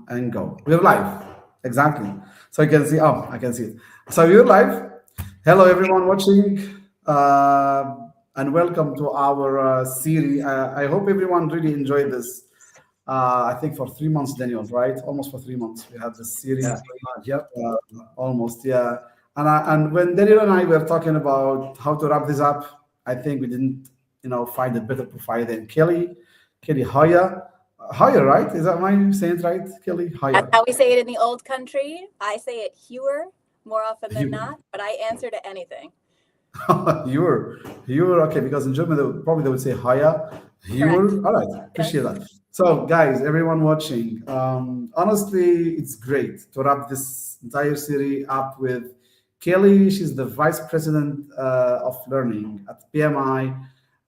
and go. We're live. Exactly. So you can see, oh, I can see it. So we're live. Hello, everyone watching, and welcome to our series. I hope everyone really enjoyed this. I think for 3 months, Daniel, right? Almost for 3 months, we had this series. Yeah, pretty much. Yep. Almost, yeah. And when Daniel and I were talking about how to wrap this up, I think we didn't, find a better profile than Kelly Hoya. Hoya, right? Is that am I saying it right, Kelly That's Hoya? how we say it in the old country. I say it hewer more often than You, not, but I answer to anything. you were okay because in German they would say Hoya. You Correct. were all right. Appreciate Yes. that. So, guys, everyone watching, honestly, it's great to wrap this entire series up with Kelly. She's the vice president of learning at PMI.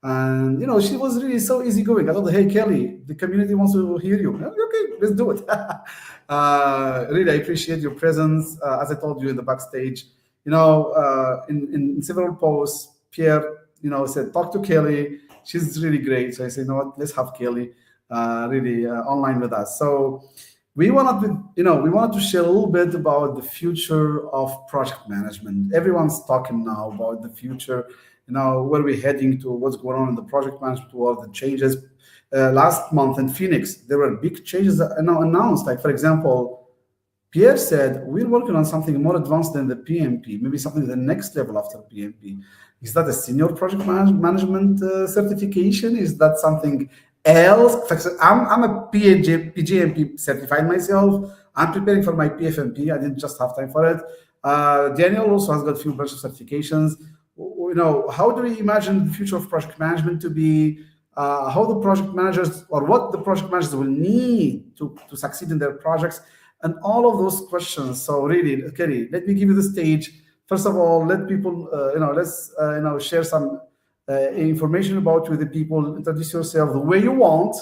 And she was really so easygoing. I thought, hey Kelly, the community wants to hear you. Okay, let's do it. Really, I appreciate your presence. As I told you in the backstage, in several posts, Pierre, said talk to Kelly. She's really great. So I said, you know what, let's have Kelly really online with us. So we wanted to share a little bit about the future of project management. Everyone's talking now about the future, where we're heading to, what's going on in the project management world, the changes. Last month in Phoenix, there were big changes that are now announced. Like, for example, Pierre said, we're working on something more advanced than the PMP, maybe something the next level after PMP. Is that a senior project management certification? Is that something else? In fact, I'm a PGMP certified myself. I'm preparing for my PFMP. I didn't just have time for it. Daniel also has got a few bunch of certifications. How do we imagine the future of project management to be? How the project managers, or what the project managers will need to succeed in their projects, and all of those questions. So really, Kelly, let me give you the stage. First of all, let people, let's, share some information about you with the people. Introduce yourself the way you want.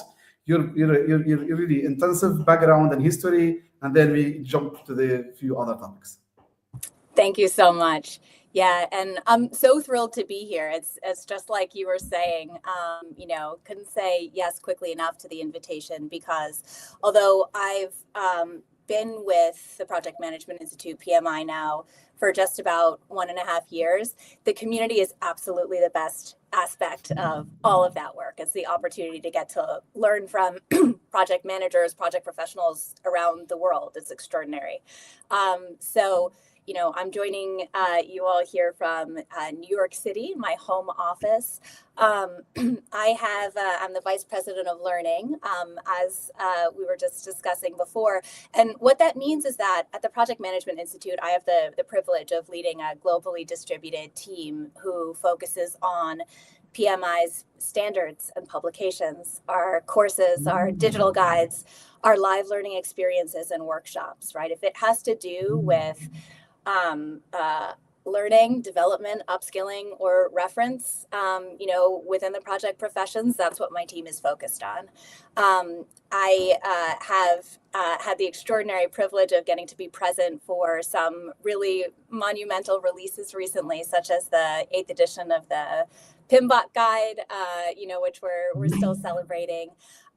Your really intensive background and history, and then we jump to the few other topics. Thank you so much. Yeah, and I'm so thrilled to be here. It's just like you were saying, couldn't say yes quickly enough to the invitation, because although I've been with the Project Management Institute, PMI, now for just about 1.5 years, the community is absolutely the best aspect of all of that work. It's the opportunity to get to learn from project managers, project professionals around the world. It's extraordinary. I'm joining you all here from New York City, my home office. I'm the Vice President of Learning, as we were just discussing before. And what that means is that at the Project Management Institute, I have the privilege of leading a globally distributed team who focuses on PMI's standards and publications, our courses, our digital guides, our live learning experiences and workshops, right? If it has to do with learning, development, upskilling, or reference, within the project professions, that's what my team is focused on. I have had the extraordinary privilege of getting to be present for some really monumental releases recently, such as the 8th edition of the PMBOK guide, which we're still celebrating.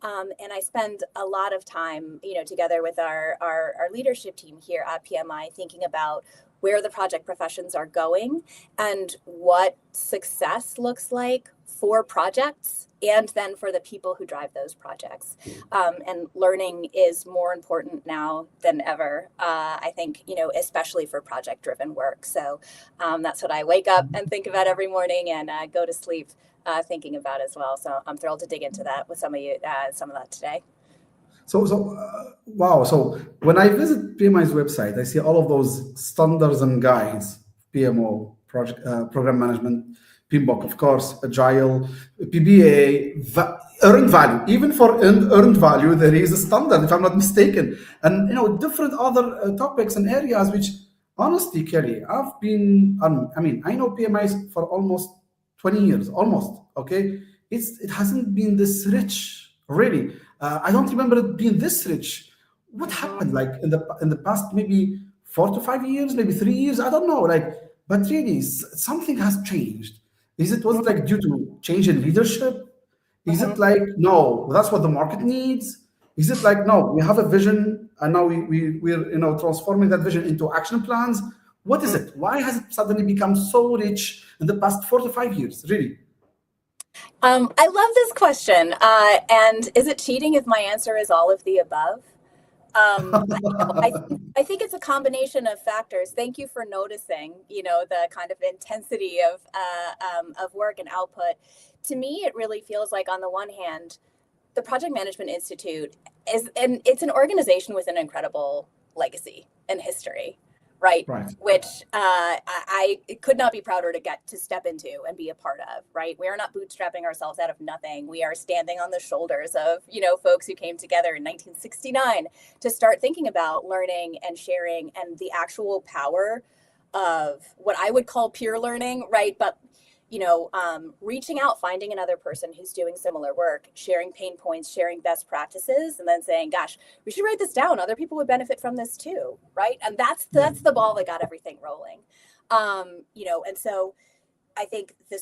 And I spend a lot of time, together with our leadership team here at PMI, thinking about where the project professions are going and what success looks like for projects, and then for the people who drive those projects. And learning is more important now than ever, I think, especially for project-driven work. So that's what I wake up and think about every morning, and go to sleep thinking about as well. So I'm thrilled to dig into that with some of you, some of that today. Wow. So when I visit PMI's website, I see all of those standards and guides: PMO, project program management, PMBOK, of course, Agile, PBA, earned value. Even for earned value, there is a standard, if I'm not mistaken, and different other topics and areas. Which, honestly, Kelly, I've been. I know PMI for almost 20 years, almost. Okay, it hasn't been this rich, really. I don't remember it being this rich. What happened, like in the past, maybe 4 to 5 years, maybe 3 years? I don't know. But really, something has changed. Was it like due to change in leadership? Is it like, no, that's what the market needs? Is it like, no, we have a vision, and now we're transforming that vision into action plans. What is it? Why has it suddenly become so rich in the past 4 to 5 years? Really? I love this question. And is it cheating if my answer is all of the above? I think it's a combination of factors. Thank you for noticing, the kind of intensity of work and output. To me, it really feels like, on the one hand, the Project Management Institute and it's an organization with an incredible legacy and history, right? Which I could not be prouder to get to step into and be a part of, right? We are not bootstrapping ourselves out of nothing. We are standing on the shoulders of, folks who came together in 1969 to start thinking about learning and sharing and the actual power of what I would call peer learning, right? But reaching out, finding another person who's doing similar work, sharing pain points, sharing best practices, and then saying, gosh, we should write this down. Other people would benefit from this too, right? And that's the ball that got everything rolling. And so I think the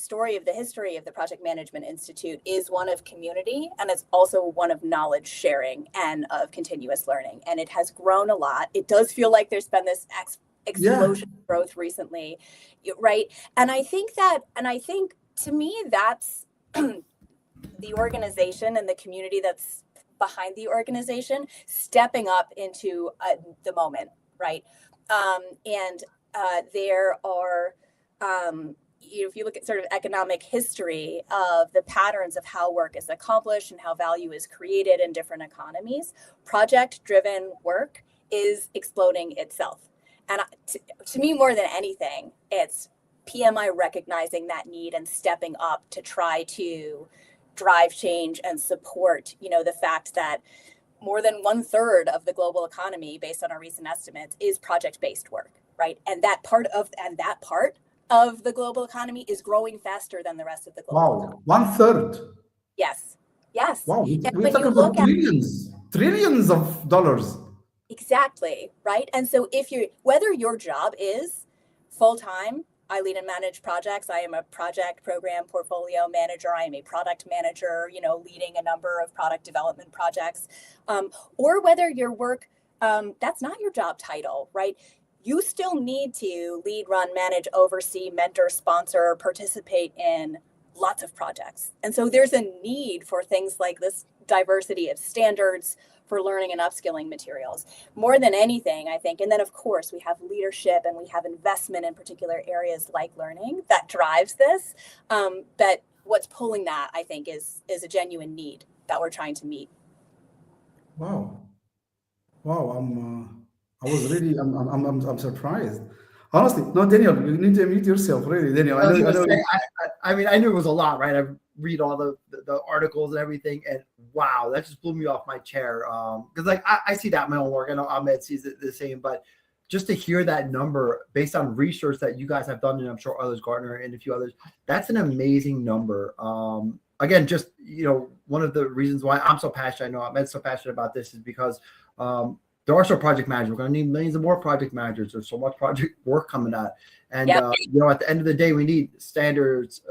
history of the Project Management Institute is one of community, and it's also one of knowledge sharing and of continuous learning. And it has grown a lot. It does feel like there's been this explosion of growth recently, right? And I think to me, that's the organization and the community that's behind the organization stepping up into the moment, right? There are, if you look at sort of economic history of the patterns of how work is accomplished and how value is created in different economies, project-driven work is exploding itself. And to me, more than anything, it's PMI recognizing that need and stepping up to try to drive change and support, the fact that more than 1/3 of the global economy, based on our recent estimates, is project-based work, right? And that part of the global economy is growing faster than the rest of the global economy. 1/3. Yes. Wow, we're talking about trillions of dollars. Exactly, right? And so whether your job is full-time, I lead and manage projects, I am a project program portfolio manager, I am a product manager, leading a number of product development projects, or whether your work, that's not your job title, right? You still need to lead, run, manage, oversee, mentor, sponsor, participate in lots of projects. And so there's a need for things like this diversity of standards for learning and upskilling materials more than anything, I think. And then, of course, we have leadership and we have investment in particular areas like learning that drives this. But what's pulling that, I think, is a genuine need that we're trying to meet. Wow. I'm surprised. Honestly, no, Daniel, you need to mute yourself, really, Daniel. I knew it was a lot, right? I read all the articles and everything, and wow, that just blew me off my chair. Because I see that in my own work. I know Ahmed sees it the same, but just to hear that number based on research that you guys have done, and I'm sure others, Gartner and a few others, that's an amazing number. Again, just one of the reasons why I'm so passionate, I know Ahmed's so passionate about this, is because there are some project managers. We're going to need millions of more project managers. There's so much project work coming out. And, at the end of the day, we need standards,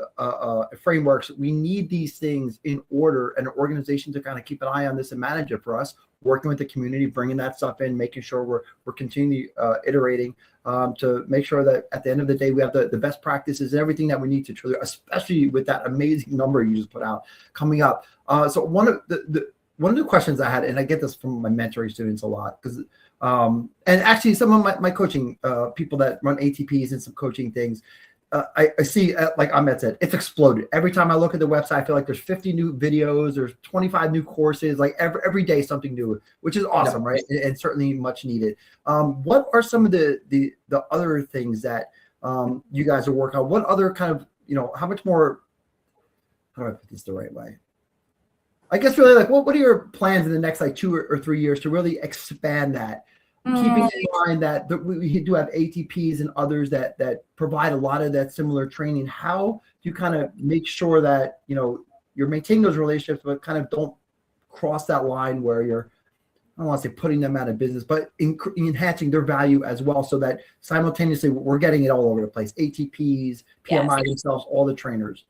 frameworks. We need these things in order, and an organization to kind of keep an eye on this and manage it for us, working with the community, bringing that stuff in, making sure we're continually iterating to make sure that at the end of the day, we have the best practices and everything that we need to truly, especially with that amazing number you just put out coming up. So one of the questions I had, and I get this from my mentoring students a lot, because and actually some of my coaching people that run ATPs and some coaching things, I see, like Ahmed said, it's exploded. Every time I look at the website, I feel like there's 50 new videos, there's 25 new courses, like every day something new, which is awesome, right? And certainly much needed. What are some of the other things that you guys are working on? What other kind of, how much more, how do I put this the right way? I guess really what are your plans in the next 2 or 3 years to really expand that? Keeping in mind that we do have ATPs and others that provide a lot of that similar training. How do you kind of make sure that, you're maintaining those relationships, but kind of don't cross that line where you're, I don't want to say putting them out of business, but enhancing their value as well, so that simultaneously we're getting it all over the place. ATPs, PMI themselves, all the trainers.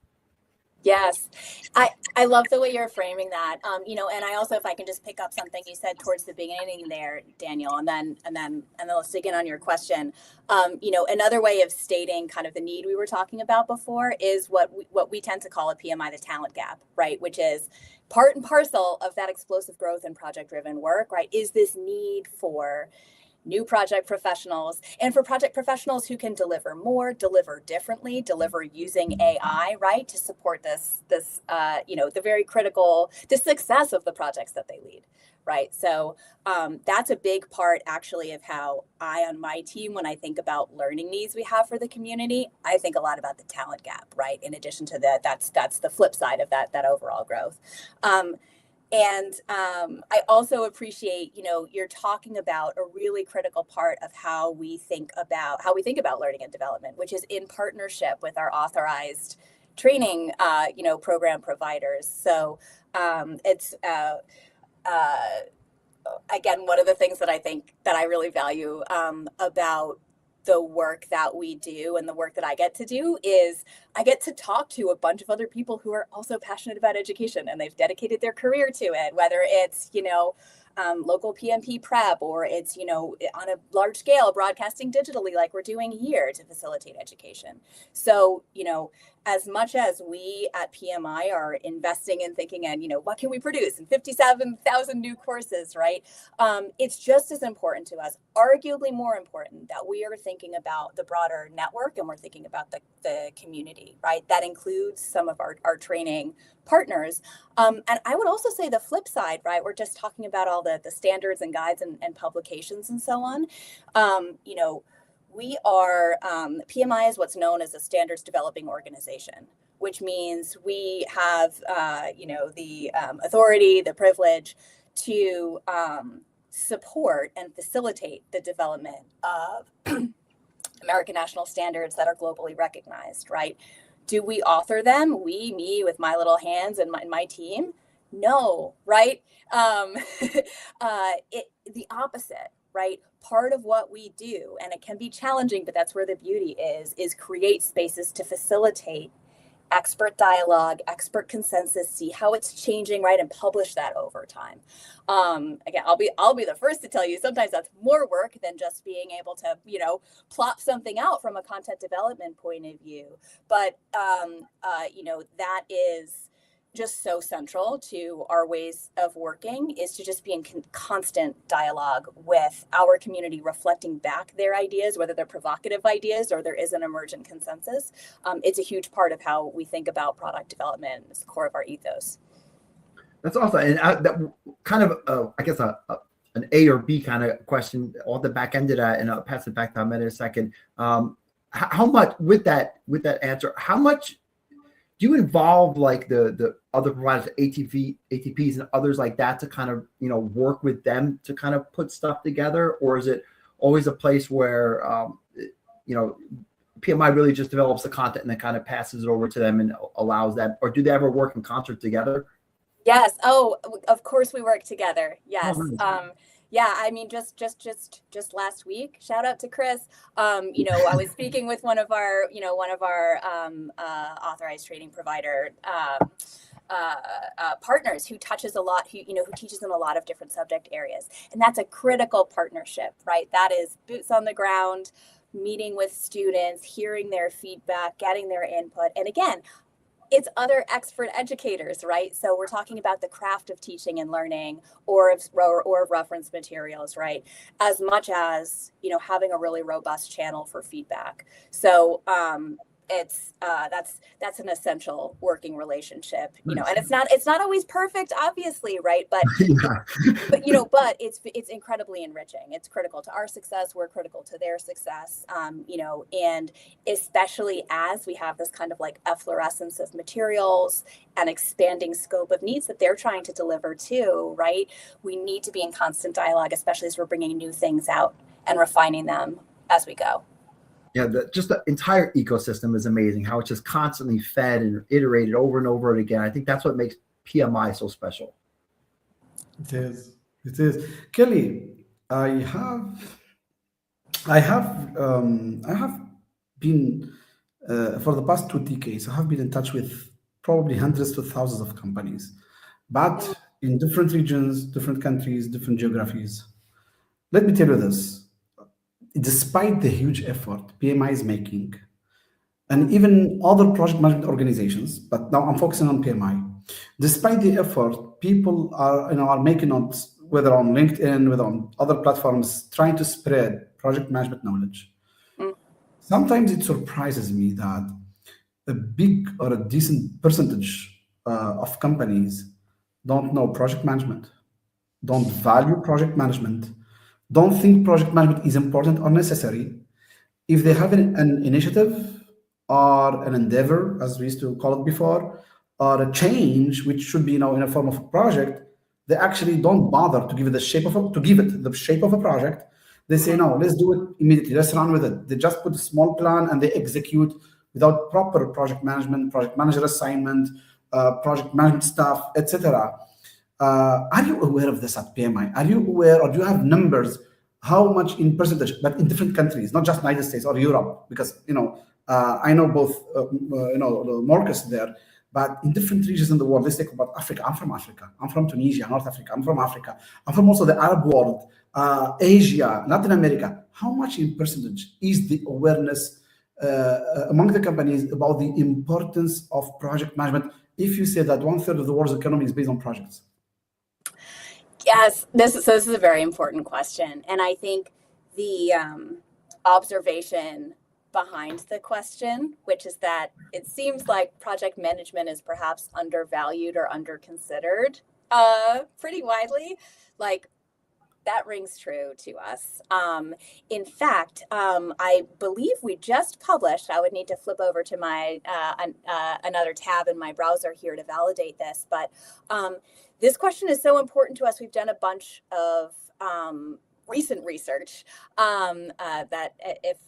Yes, I love the way you're framing that. And I also, if I can just pick up something you said towards the beginning there, Daniel, and then let's dig in on your question. Another way of stating kind of the need we were talking about before is what we tend to call a PMI, the talent gap, right? Which is part and parcel of that explosive growth and project-driven work, right? Is this need for new project professionals, and for project professionals who can deliver more, deliver differently, deliver using AI, right, to support the very critical, the success of the projects that they lead, right? So that's a big part actually of how I, on my team, when I think about learning needs we have for the community, I think a lot about the talent gap, right? In addition to that, that's the flip side of that overall growth. I also appreciate, you're talking about a really critical part of how we think about learning and development, which is in partnership with our authorized training, program providers. So it's again, one of the things that I think that I really value about the work that we do and the work that I get to do is I get to talk to a bunch of other people who are also passionate about education, and they've dedicated their career to it, whether it's, local PMP prep, or it's, on a large scale broadcasting digitally like we're doing here to facilitate education. So, as much as we at PMI are investing in thinking and, what can we produce in 57,000 new courses, right? It's just as important to us, arguably more important, that we are thinking about the broader network and we're thinking about the community, right? That includes some of our training partners. And I would also say the flip side, right? We're just talking about all the standards and guides and publications and so on. We are, PMI is what's known as a standards developing organization, which means we have, the authority, the privilege to support and facilitate the development of American national standards that are globally recognized, right? Do we author them? Me with my little hands and my team? No, right? The opposite, right? Part of what we do, and it can be challenging, but that's where the beauty is create spaces to facilitate expert dialogue, expert consensus, see how it's changing, right? And publish that over time. Again, I'll be the first to tell you, sometimes that's more work than just being able to, plop something out from a content development point of view. But, that is just so central to our ways of working, is to just be in constant dialogue with our community, reflecting back their ideas, whether they're provocative ideas or there is an emergent consensus. It's a huge part of how we think about product development. It's the core of our ethos. That's awesome. And that kind of, I guess, an A or B kind of question on the back end of that, and I'll pass it back to Ahmed in a second. How much, with that answer, how much do you involve like the other providers, ATPs and others like that, to kind of, work with them to kind of put stuff together? Or is it always a place where, PMI really just develops the content and then kind of passes it over to them and allows that, or do they ever work in concert together? Yes. Oh, of course we work together. Yes. Oh, nice. Yeah, I mean, just last week, shout out to Chris. I was speaking with one of our authorized training provider partners who touches a lot, who teaches in a lot of different subject areas, and that's a critical partnership, right? That is boots on the ground, meeting with students, hearing their feedback, getting their input, and again, it's other expert educators, right? So we're talking about the craft of teaching and learning, or of reference materials, right? As much as, having a really robust channel for feedback. So it's that's an essential working relationship, and it's not always perfect, obviously, right? But Yeah. but it's incredibly enriching. It's critical to our success. We're critical to their success, and especially as we have this kind of like efflorescence of materials and expanding scope of needs that they're trying to deliver too, right? We need to be in constant dialogue, especially as we're bringing new things out and refining them as we go. Yeah, just the entire ecosystem is amazing, how it's just constantly fed and iterated over and over again. I think that's what makes PMI so special. It is. It is. Kelly, I have been for the past 2 decades. I have been in touch with probably hundreds to thousands of companies, but in different regions, different countries, different geographies. Let me tell you this: despite the huge effort PMI is making, and even other project management organizations, but now I'm focusing on PMI. Despite the effort, people are making on, whether on LinkedIn, whether on other platforms, trying to spread project management knowledge. Mm. Sometimes it surprises me that a big or a decent percentage of companies don't know project management, don't value project management, don't think project management is important or necessary. If they have an initiative or an endeavor, as we used to call it before, or a change which should be in a form of a project, they actually don't bother to give it the shape of a project. They say no, let's do it immediately, let's run with it. They just put a small plan and they execute without proper project management, project manager assignment, project management staff, etc. Are you aware of this at PMI? Are you aware, or do you have numbers? How much in percentage, but in different countries, not just United States or Europe? Because I know both, Marcus there, but in different regions in the world. Let's talk about Africa. I'm from Africa. I'm from Tunisia, North Africa. I'm from Africa. I'm from also the Arab world, Asia, Latin America. How much in percentage is the awareness among the companies about the importance of project management? If you say that 1/3 of the world's economy is based on projects. Yes, this is a very important question. And I think the observation behind the question, which is that it seems like project management is perhaps undervalued or underconsidered pretty widely, like that rings true to us. In fact, I believe we just published, I would need to flip over to my another tab in my browser here to validate this, but this question is so important to us. We've done a bunch of recent research that, if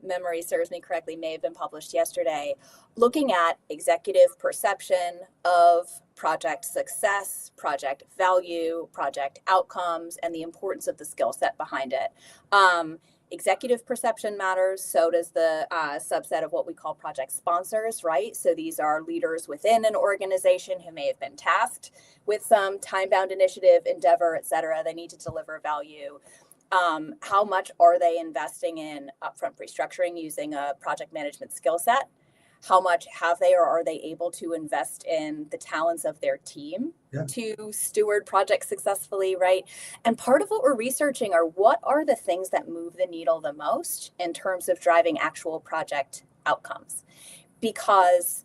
memory serves me correctly, may have been published yesterday, looking at executive perception of project success, project value, project outcomes, and the importance of the skill set behind it. Executive perception matters, so does the subset of what we call project sponsors, right? So these are leaders within an organization who may have been tasked with some time-bound initiative, endeavor, et cetera. They need to deliver value. How much are they investing in upfront restructuring using a project management skill set? How much have they, or are they able to invest in the talents of their team to steward projects successfully, right? And part of what we're researching are what are the things that move the needle the most in terms of driving actual project outcomes. Because,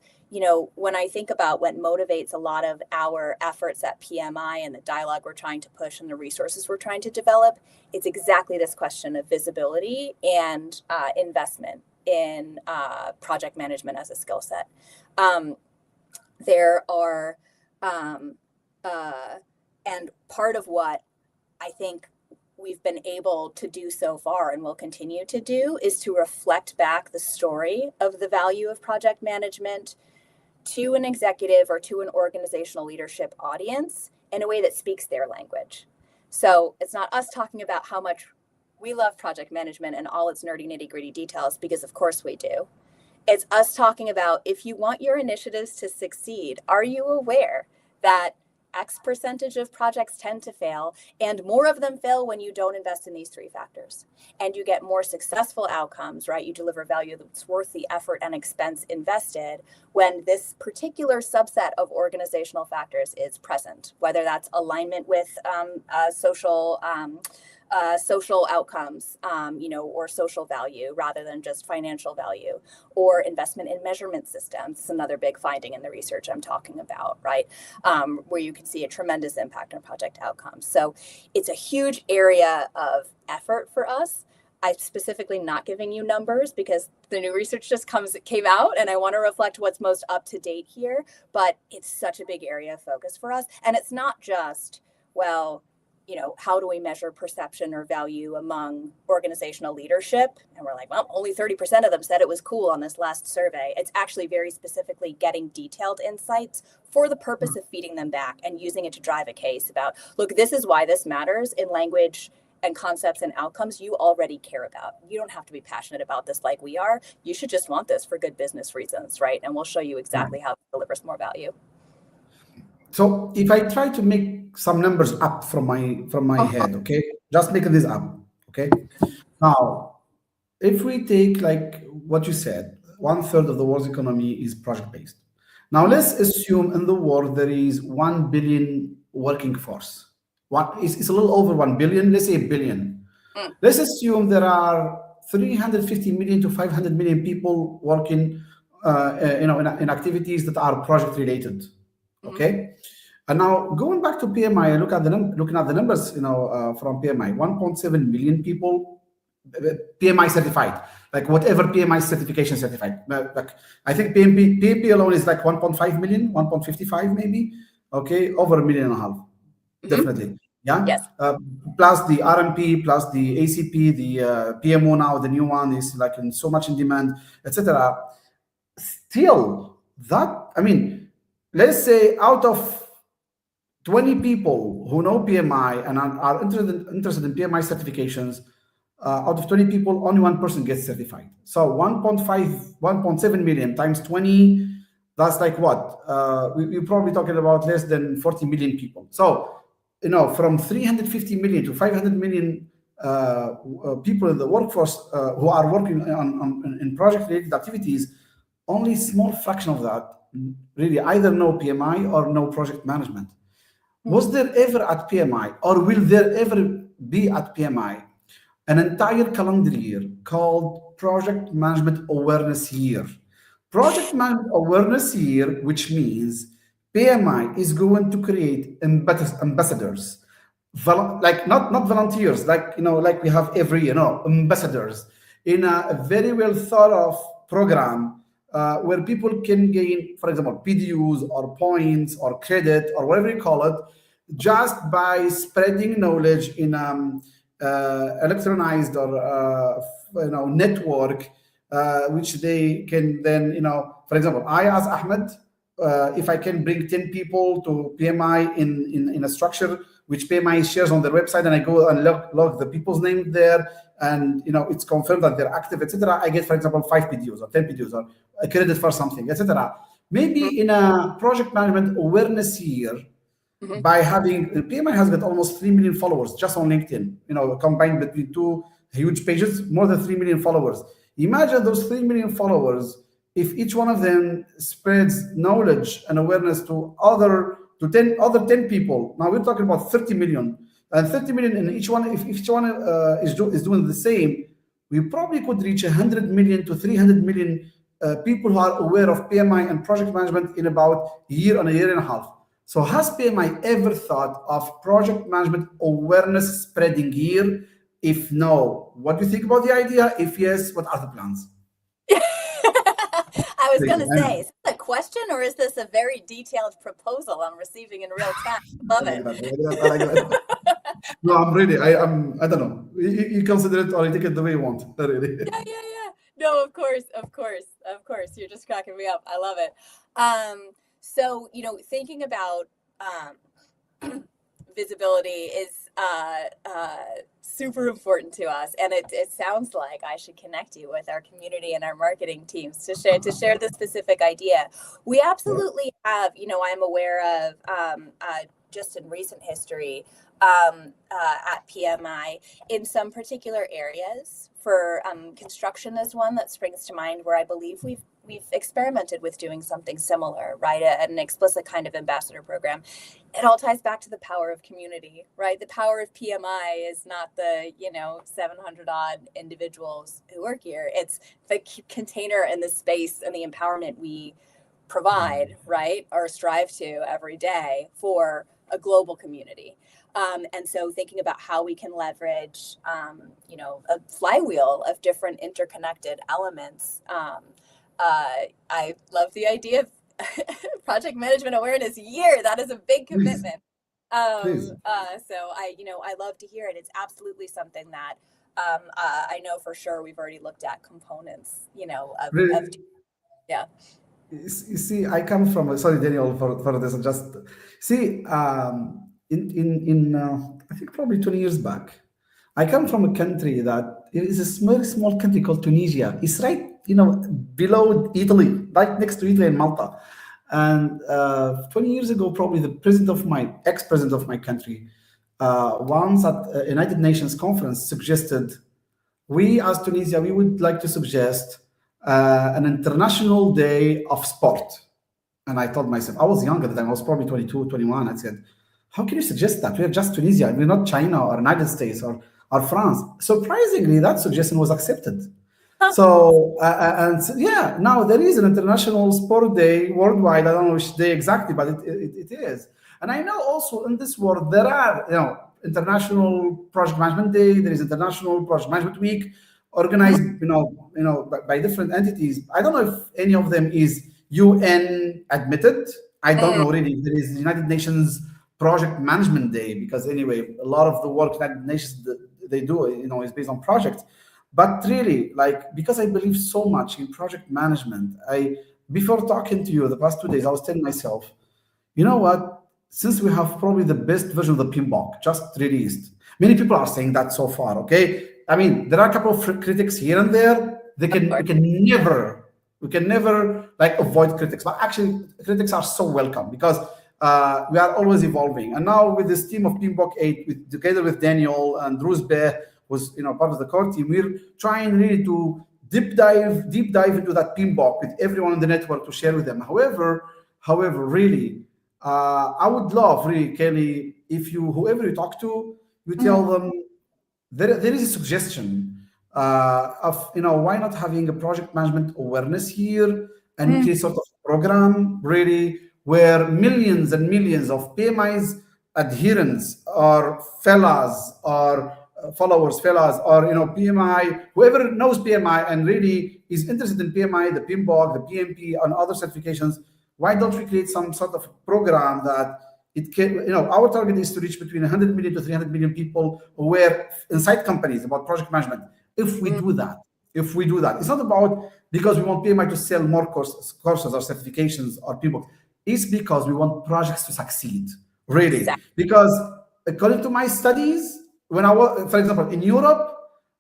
when I think about what motivates a lot of our efforts at PMI and the dialogue we're trying to push and the resources we're trying to develop, it's exactly this question of visibility and investment in project management as a skill set. There are, and part of what I think we've been able to do so far and will continue to do is to reflect back the story of the value of project management to an executive or to an organizational leadership audience in a way that speaks their language. So it's not us talking about how much we love project management and all its nerdy, nitty-gritty details, because of course we do. It's us talking about, if you want your initiatives to succeed, are you aware that X percentage of projects tend to fail, and more of them fail when you don't invest in these three factors, and you get more successful outcomes, right? You deliver value that's worth the effort and expense invested when this particular subset of organizational factors is present, whether that's alignment with social outcomes, or social value rather than just financial value, or investment in measurement systems. It's another big finding in the research I'm talking about, right? Where you can see a tremendous impact on project outcomes. So it's a huge area of effort for us. I'm specifically not giving you numbers because the new research just came out and I want to reflect what's most up to date here, but it's such a big area of focus for us. And it's not just, how do we measure perception or value among organizational leadership? And we're like, well, only 30% of them said it was cool on this last survey. It's actually very specifically getting detailed insights for the purpose of feeding them back and using it to drive a case about, look, this is why this matters in language and concepts and outcomes you already care about. You don't have to be passionate about this like we are. You should just want this for good business reasons, right? And we'll show you exactly how it delivers more value. So if I try to make some numbers up from my head, okay, just making this up, okay. Now, if we take like what you said, 1/3 of the world's economy is project based. Now let's assume in the world there is 1 billion working force. It's a little over 1 billion. Let's say a billion. Let's assume there are 350 million to 500 million people working, in activities that are project related. Okay, and now going back to PMI, looking at the numbers, from PMI, 1.7 million people, PMI certified, like whatever PMI certification certified. Like I think PMP alone is like 1.5 million, 1.55 maybe. Okay, over 1.5 million, definitely. Yeah. Yes. Plus the RMP, plus the ACP, the PMO now, the new one is like in so much in demand, etc. Still, let's say out of 20 people who know PMI and are interested in PMI certifications, out of 20 people, only one person gets certified. So 1.7 million times 20, that's like what? We're probably talking about less than 40 million people. So, from 350 million to 500 million people in the workforce who are working in project-related activities, only a small fraction of that really either know PMI or know project management. Was there ever at PMI, or will there ever be at PMI, an entire calendar year called Project Management Awareness Year? Project Management Awareness Year, which means PMI is going to create ambassadors, like not volunteers, like we have every year, ambassadors in a very well thought of program where people can gain, for example, PDUs or points or credit or whatever you call it, just by spreading knowledge in electronized or network, which they can then, for example, I ask Ahmed if I can bring 10 people to PMI in a structure which PMI shares on their website, and I go and log the people's name there, and it's confirmed that they're active, etc. I get, for example, 5 PDUs or 10 PDUs or a credit for something, etc. Maybe in a project management awareness year, by having PMI has got almost 3 million followers just on LinkedIn, combined between 2 huge pages, more than 3 million followers. Imagine those 3 million followers, if each one of them spreads knowledge and awareness to 10 people. Now we're talking about 30 million, and 30 million in each one. If each one is doing the same, we probably could reach 100 million to 300 million people who are aware of PMI and project management in about a year and a half. So has PMI ever thought of project management awareness spreading year? If no, what do you think about the idea? If yes, what are the plans? I was going to say, is this a question or is this a very detailed proposal I'm receiving in real time? Love it. I like that. No, I don't know. You consider it or you take it the way you want. Really. Yeah. No, of course. You're just cracking me up. I love it. So, thinking about visibility is super important to us, and it sounds like I should connect you with our community and our marketing teams to share this specific idea. We absolutely have, I'm aware of just in recent history at PMI in some particular areas. For construction is one that springs to mind, where I believe we've experimented with doing something similar, right? An explicit kind of ambassador program. It all ties back to the power of community, right? The power of PMI is not the 700 odd individuals who work here. It's the container and the space and the empowerment we provide, right, or strive to every day for a global community. And so thinking about how we can leverage, a flywheel of different interconnected elements. I love the idea of project management awareness year. That is a big commitment. So I love to hear it. It's absolutely something that I know for sure we've already looked at components, yeah. You see, I come from, sorry, Daniel, for this, just see, in I think probably 20 years back, I come from a country that is a very small country called Tunisia. It's right, below Italy, right next to Italy and Malta. And 20 years ago, probably the ex-president of my country, once at a United Nations conference suggested, we as Tunisia, we would like to suggest an international day of sport. And I told myself, I was young at the time, I was probably 22, 21. I said, how can you suggest that? We're just Tunisia, we're not China or United States or France. Surprisingly, that suggestion was accepted. Yeah, now there is an international sport day worldwide. I don't know which day exactly, but it is. And I know also in this world there are, international project management day. There is international project management week, organized, by different entities. I don't know if any of them is UN admitted. I don't know really if there is the United Nations Project Management Day, because anyway, a lot of the work United Nations they do, is based on projects. But really, because I believe so much in project management, before talking to you the past 2 days, I was telling myself, you know what? Since we have probably the best version of the PMBOK just released, many people are saying that so far. Okay, I mean, there are a couple of critics here and there. We can never avoid critics, but actually, critics are so welcome because we are always evolving. And now with this team of PMBOK 8, together with Daniel and Bruce Bear, was part of the core team, we're trying really to deep dive into that PMBOK with everyone in the network to share with them. However, really, I would love, really, Kelly, if whoever you talk to, you tell them there is a suggestion of why not having a project management awareness here and create sort of program really where millions and millions of PMI's adherents or followers, or PMI, whoever knows PMI and really is interested in PMI, the PMBOK, the PMP, and other certifications. Why don't we create some sort of program that it can, our target is to reach between 100 million to 300 million people aware inside companies about project management. If we do that, it's not about because we want PMI to sell more courses or certifications or people. It's because we want projects to succeed, really. Exactly. Because according to my studies, when I was, for example, in Europe,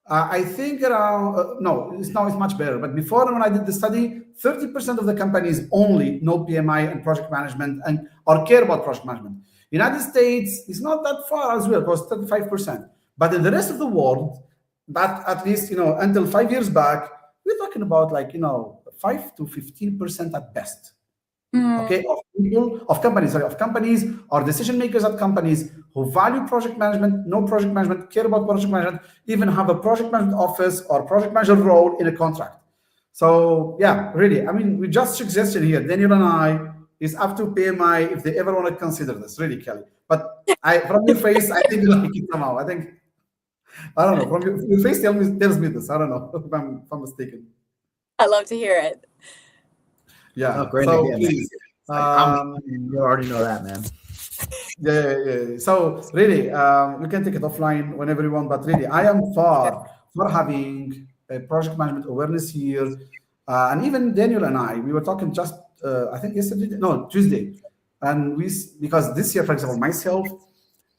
I think around, it's much better. But before, when I did the study, 30% of the companies only know PMI and project management or care about project management. United States is not that far as well, it was 35%. But in the rest of the world, that at least, until 5 years back, we're talking about 5 to 15% at best. Okay, of companies or decision makers at companies who value project management, know project management, care about project management, even have a project management office or project manager role in a contract. So yeah, really, I mean, we just suggested here, Daniel and I, is up to PMI if they ever want to consider this, really, Kelly. But from your face, I think you like it somehow. I don't know, from your face tells me this. I don't know if I'm mistaken. I love to hear it. Yeah. Oh, great so idea, please, you already know that, man. Yeah. So really, we can take it offline whenever you want. But really, I am for having a project management awareness here, and even Daniel and we were talking just I think Tuesday, and because this year, for example, myself,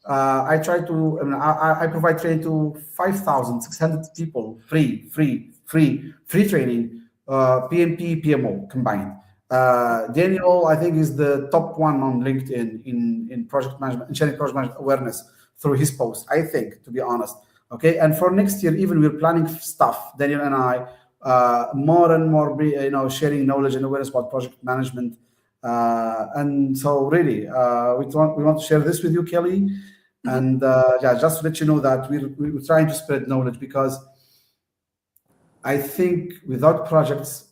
I try to I provide training to 5,600 people, free training, PMP, PMO combined. Daniel, I think, is the top one on LinkedIn in project management, in sharing project management awareness through his posts, I think, to be honest. Okay, and for next year, even we're planning stuff, Daniel and I, more and more, sharing knowledge and awareness about project management. And so really, we want to share this with you, Kelly. And just to let you know that we're trying to spread knowledge, because I think without projects,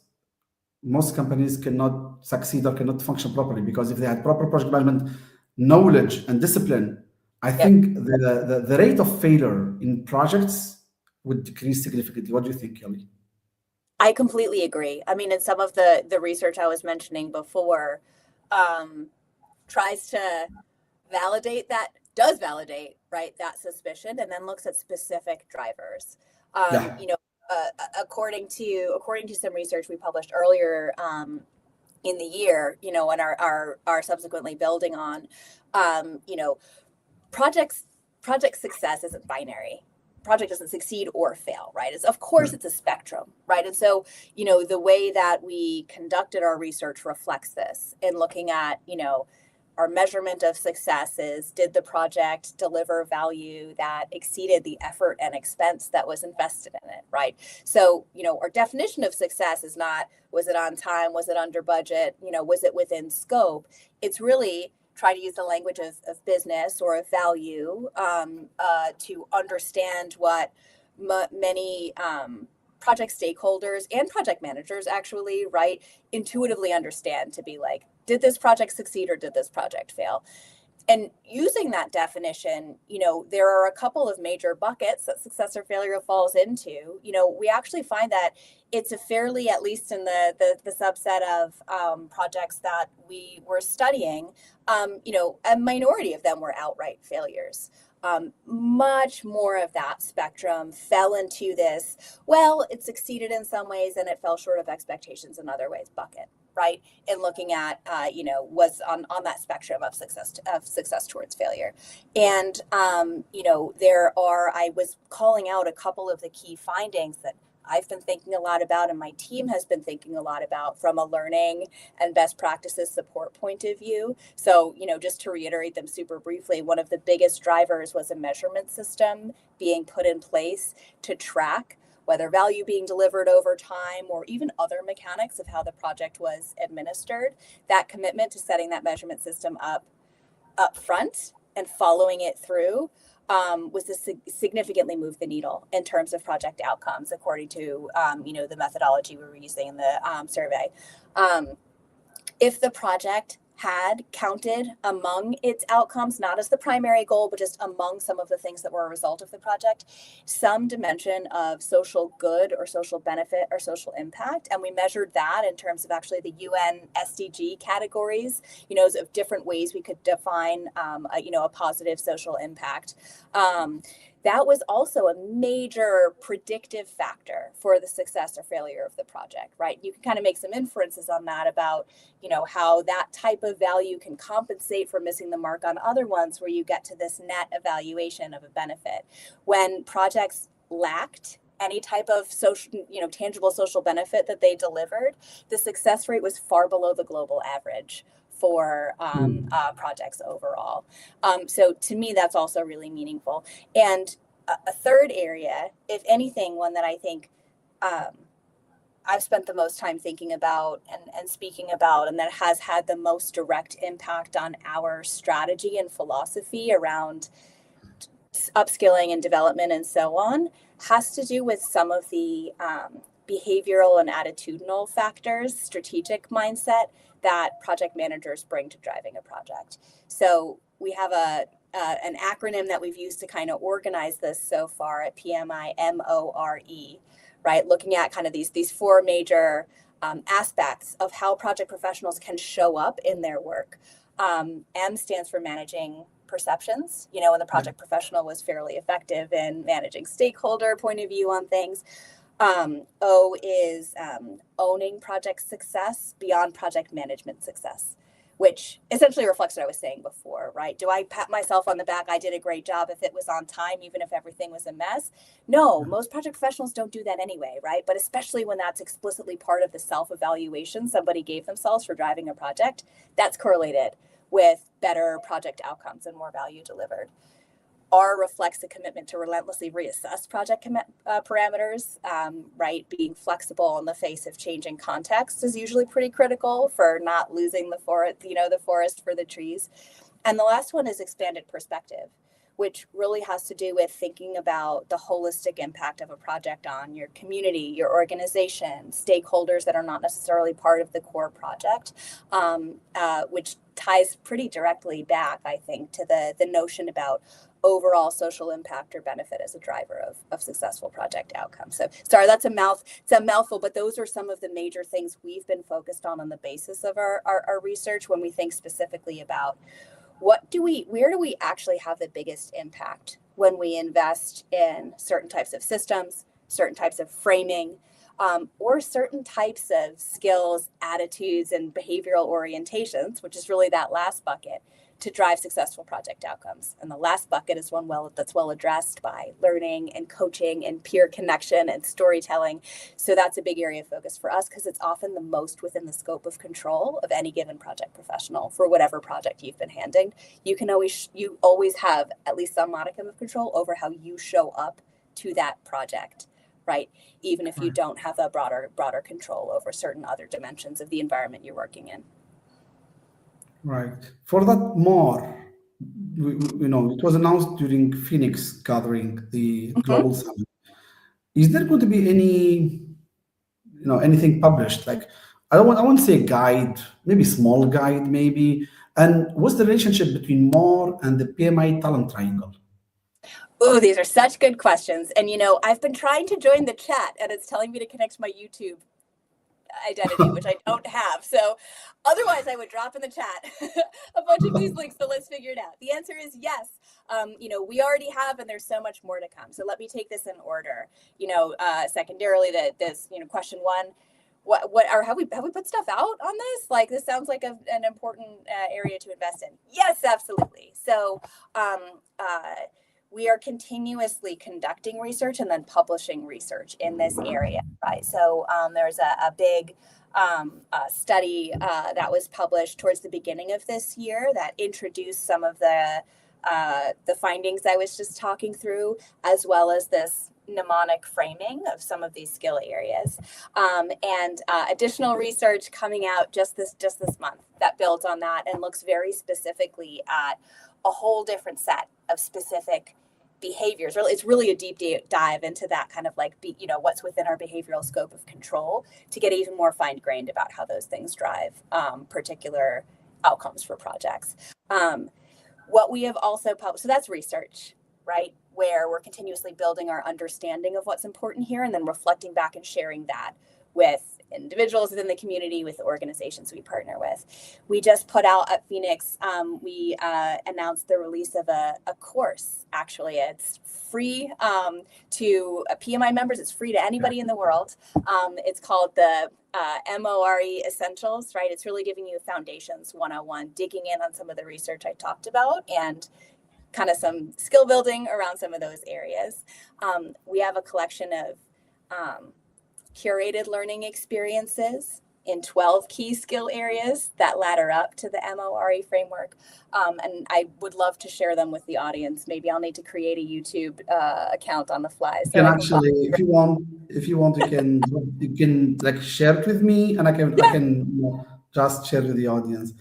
most companies cannot succeed or cannot function properly, because if they had proper project management knowledge and discipline, I think the rate of failure in projects would decrease significantly. What do you think, Kelly? I completely agree. I mean, in some of the research I was mentioning before, tries to validate right, that suspicion, and then looks at specific drivers. According to some research we published earlier in the year, and are subsequently building on, project success isn't binary. project doesn't succeed or fail, right? It's, of course, it's a spectrum, right? And so, the way that we conducted our research reflects this in looking at, our measurement of success is, did the project deliver value that exceeded the effort and expense that was invested in it, right? So, our definition of success is not, was it on time? Was it under budget? Was it within scope? It's really try to use the language of business or of value to understand what many project stakeholders and project managers actually, right, intuitively understand to be like, did this project succeed or did this project fail? And using that definition, there are a couple of major buckets that success or failure falls into. We actually find that it's a fairly, at least in the subset of projects that we were studying, a minority of them were outright failures. Much more of that spectrum fell into this, well, it succeeded in some ways and it fell short of expectations in other ways bucket, right? And looking at, was on that spectrum of success towards failure. And, I was calling out a couple of the key findings that I've been thinking a lot about and my team has been thinking a lot about from a learning and best practices support point of view. So, just to reiterate them super briefly, one of the biggest drivers was a measurement system being put in place to track whether value being delivered over time or even other mechanics of how the project was administered. That commitment to setting that measurement system up front and following it through was to significantly move the needle in terms of project outcomes, according to the methodology we were using in the survey. If the project had counted among its outcomes, not as the primary goal, but just among some of the things that were a result of the project, some dimension of social good or social benefit or social impact. And we measured that in terms of actually the UN SDG categories, of different ways we could define, a positive social impact. That was also a major predictive factor for the success or failure of the project, right? You can kind of make some inferences on that about, how that type of value can compensate for missing the mark on other ones where you get to this net evaluation of a benefit. When projects lacked any type of social, tangible social benefit that they delivered, the success rate was far below the global average for projects overall. So to me, that's also really meaningful. And a third area, if anything, one that I think I've spent the most time thinking about and speaking about, and that has had the most direct impact on our strategy and philosophy around upskilling and development and so on, has to do with some of the behavioral and attitudinal factors, strategic mindset that project managers bring to driving a project. So we have an acronym that we've used to kind of organize this so far at PMI, MORE, right? Looking at kind of these four major aspects of how project professionals can show up in their work. M stands for managing perceptions, and the project professional was fairly effective in managing stakeholder point of view on things. O is owning project success beyond project management success, which essentially reflects what I was saying before, right? Do I pat myself on the back? I did a great job if it was on time, even if everything was a mess? No, most project professionals don't do that anyway, right? But especially when that's explicitly part of the self-evaluation somebody gave themselves for driving a project, that's correlated with better project outcomes and more value delivered. R reflects a commitment to relentlessly reassess project parameters, right? Being flexible in the face of changing context is usually pretty critical for not losing the forest for the trees. And the last one is expanded perspective, which really has to do with thinking about the holistic impact of a project on your community, your organization, stakeholders that are not necessarily part of the core project, which ties pretty directly back, I think, to the notion about overall social impact or benefit as a driver of successful project outcomes. So sorry, it's a mouthful, but those are some of the major things we've been focused on the basis of our research when we think specifically about where do we actually have the biggest impact when we invest in certain types of systems, certain types of framing, or certain types of skills, attitudes, and behavioral orientations, which is really that last bucket to drive successful project outcomes. And the last bucket is one that's well addressed by learning and coaching and peer connection and storytelling. So that's a big area of focus for us because it's often the most within the scope of control of any given project professional for whatever project you've been handing. You always have at least some modicum of control over how you show up to that project, right? Even if you don't have a broader control over certain other dimensions of the environment you're working in. Right. For that more, it was announced during Phoenix gathering, the global summit. Is there going to be anything published? Like, I won't say guide, maybe small guide, maybe. And what's the relationship between MORE and the PMI talent triangle? Oh, these are such good questions. And, I've been trying to join the chat and it's telling me to connect to my YouTube identity, which I don't have. So otherwise I would drop in the chat a bunch of these links. So let's figure it out. The answer is yes. We already have, and there's so much more to come. So let me take this in order. Secondarily, question one, have we put stuff out on this? Like, this sounds like an important area to invest in. Yes, absolutely. So, we are continuously conducting research and then publishing research in this area, right? So there's a big study that was published towards the beginning of this year that introduced some of the findings I was just talking through, as well as this mnemonic framing of some of these skill areas, and additional research coming out just this month that builds on that and looks very specifically at a whole different set of specific behaviors. It's really a deep dive into that kind of what's within our behavioral scope of control to get even more fine-grained about how those things drive particular outcomes for projects. What we have also published, so that's research, right? Where we're continuously building our understanding of what's important here and then reflecting back and sharing that with individuals within the community, with the organizations we partner with. We just put out at Phoenix, we announced the release of a course. Actually, it's free to PMI members. It's free to anybody in the world. It's called the MORE Essentials, right? It's really giving you Foundations 101, digging in on some of the research I talked about and kind of some skill building around some of those areas. We have a collection of curated learning experiences in 12 key skill areas that ladder up to the MORE framework. And I would love to share them with the audience. Maybe I'll need to create a YouTube account on the fly. So if you want, you can like share it with me, and I can just share with the audience.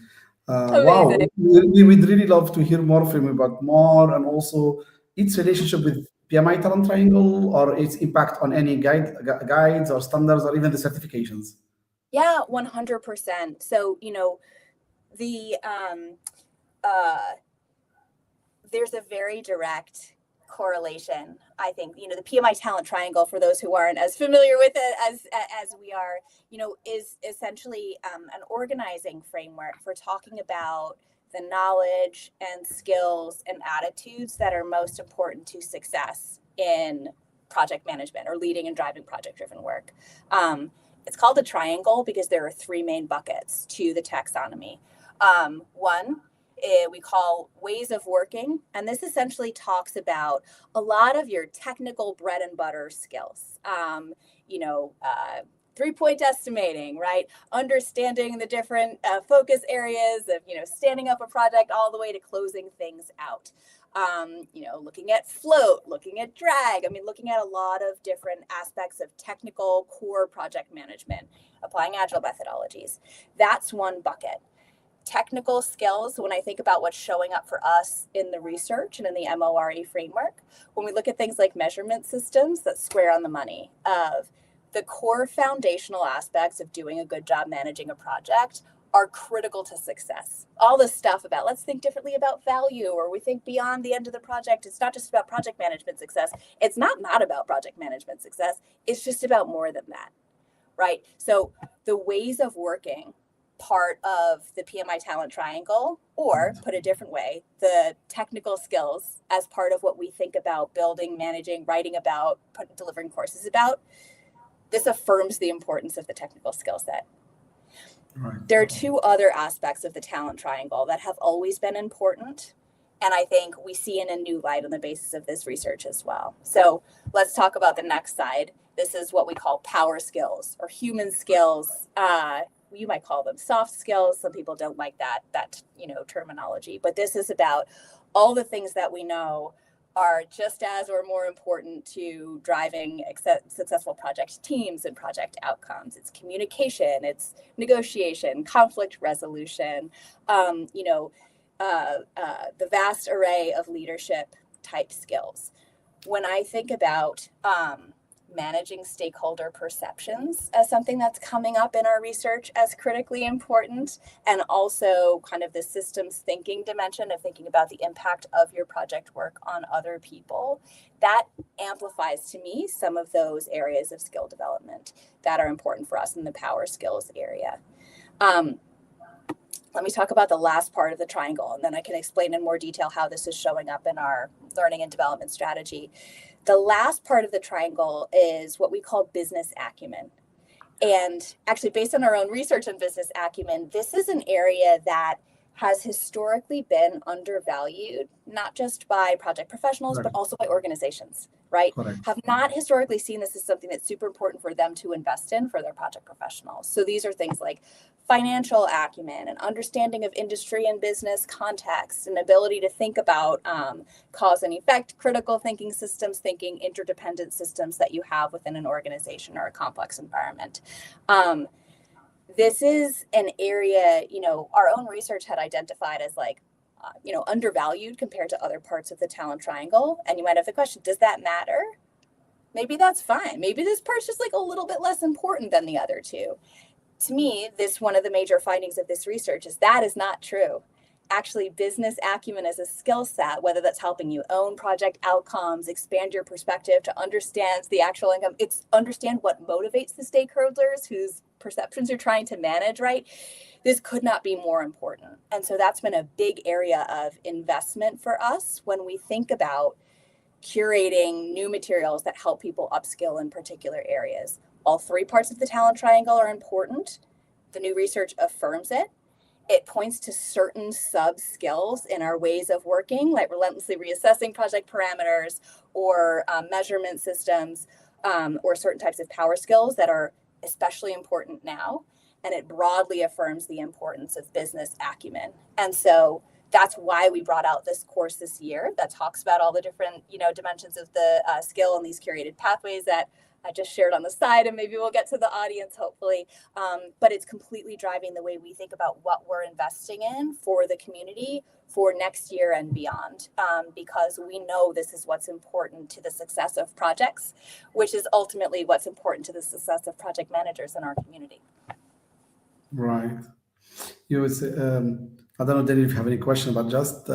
Wow, we would really love to hear more from you about MORE and also its relationship with PMI Talent Triangle or its impact on any guides or standards or even the certifications. Yeah, 100%. So, there's a very direct correlation, I think. The PMI Talent Triangle, for those who aren't as familiar with it as we are, is essentially an organizing framework for talking about the knowledge and skills and attitudes that are most important to success in project management or leading and driving project-driven work. It's called a triangle because there are three main buckets to the taxonomy. One, we call ways of working, and this essentially talks about a lot of your technical bread and butter skills. 3-point estimating, right? Understanding the different focus areas of, standing up a project all the way to closing things out. Looking at float, looking at drag. Looking at a lot of different aspects of technical core project management, applying agile methodologies. That's one bucket. Technical skills, when I think about what's showing up for us in the research and in the MORE framework, when we look at things like measurement systems that square on the money of the core foundational aspects of doing a good job managing a project are critical to success. All this stuff about let's think differently about value, or we think beyond the end of the project. It's not just about project management success. It's not about project management success. It's just about more than that, right? So the ways of working part of the PMI Talent Triangle, or put a different way, the technical skills as part of what we think about building, managing, writing about, delivering courses about, this affirms the importance of the technical skill set. Right. There are two other aspects of the talent triangle that have always been important. And I think we see in a new light on the basis of this research as well. So let's talk about the next side. This is what we call power skills or human skills. You might call them soft skills. Some people don't like that terminology. But this is about all the things that we know are just as or more important to driving successful project teams and project outcomes. It's communication, it's negotiation, conflict resolution, the vast array of leadership type skills. When I think about managing stakeholder perceptions as something that's coming up in our research as critically important, and also kind of the systems thinking dimension of thinking about the impact of your project work on other people, that amplifies to me some of those areas of skill development that are important for us in the power skills area. Let me talk about the last part of the triangle, and then I can explain in more detail how this is showing up in our learning and development strategy. The last part of the triangle is what we call business acumen. And actually, based on our own research on business acumen, this is an area that has historically been undervalued, not just by project professionals, but also by organizations, right? Correct. Have not historically seen this as something that's super important for them to invest in for their project professionals. So these are things like financial acumen and understanding of industry and business context and ability to think about cause and effect, critical thinking systems, thinking interdependent systems that you have within an organization or a complex environment. This is an area, our own research had identified as undervalued compared to other parts of the talent triangle. And you might have the question, does that matter? Maybe that's fine. Maybe this part's just a little bit less important than the other two. To me, one of the major findings of this research is that is not true. Actually, business acumen is a skill set, whether that's helping you own project outcomes, expand your perspective to understand the actual income, understand what motivates the stakeholders whose perceptions you're trying to manage, right? This could not be more important. And so that's been a big area of investment for us when we think about curating new materials that help people upskill in particular areas. All three parts of the talent triangle are important. The new research affirms it. It points to certain sub-skills in our ways of working, like relentlessly reassessing project parameters or measurement systems or certain types of power skills that are especially important now. And it broadly affirms the importance of business acumen. And so that's why we brought out this course this year that talks about all the different, dimensions of the skill and these curated pathways that I just shared on the side, and maybe we'll get to the audience, hopefully. But it's completely driving the way we think about what we're investing in for the community for next year and beyond, because we know this is what's important to the success of projects, which is ultimately what's important to the success of project managers in our community. Right. You would say, I don't know, Daniel, if you have any question, but just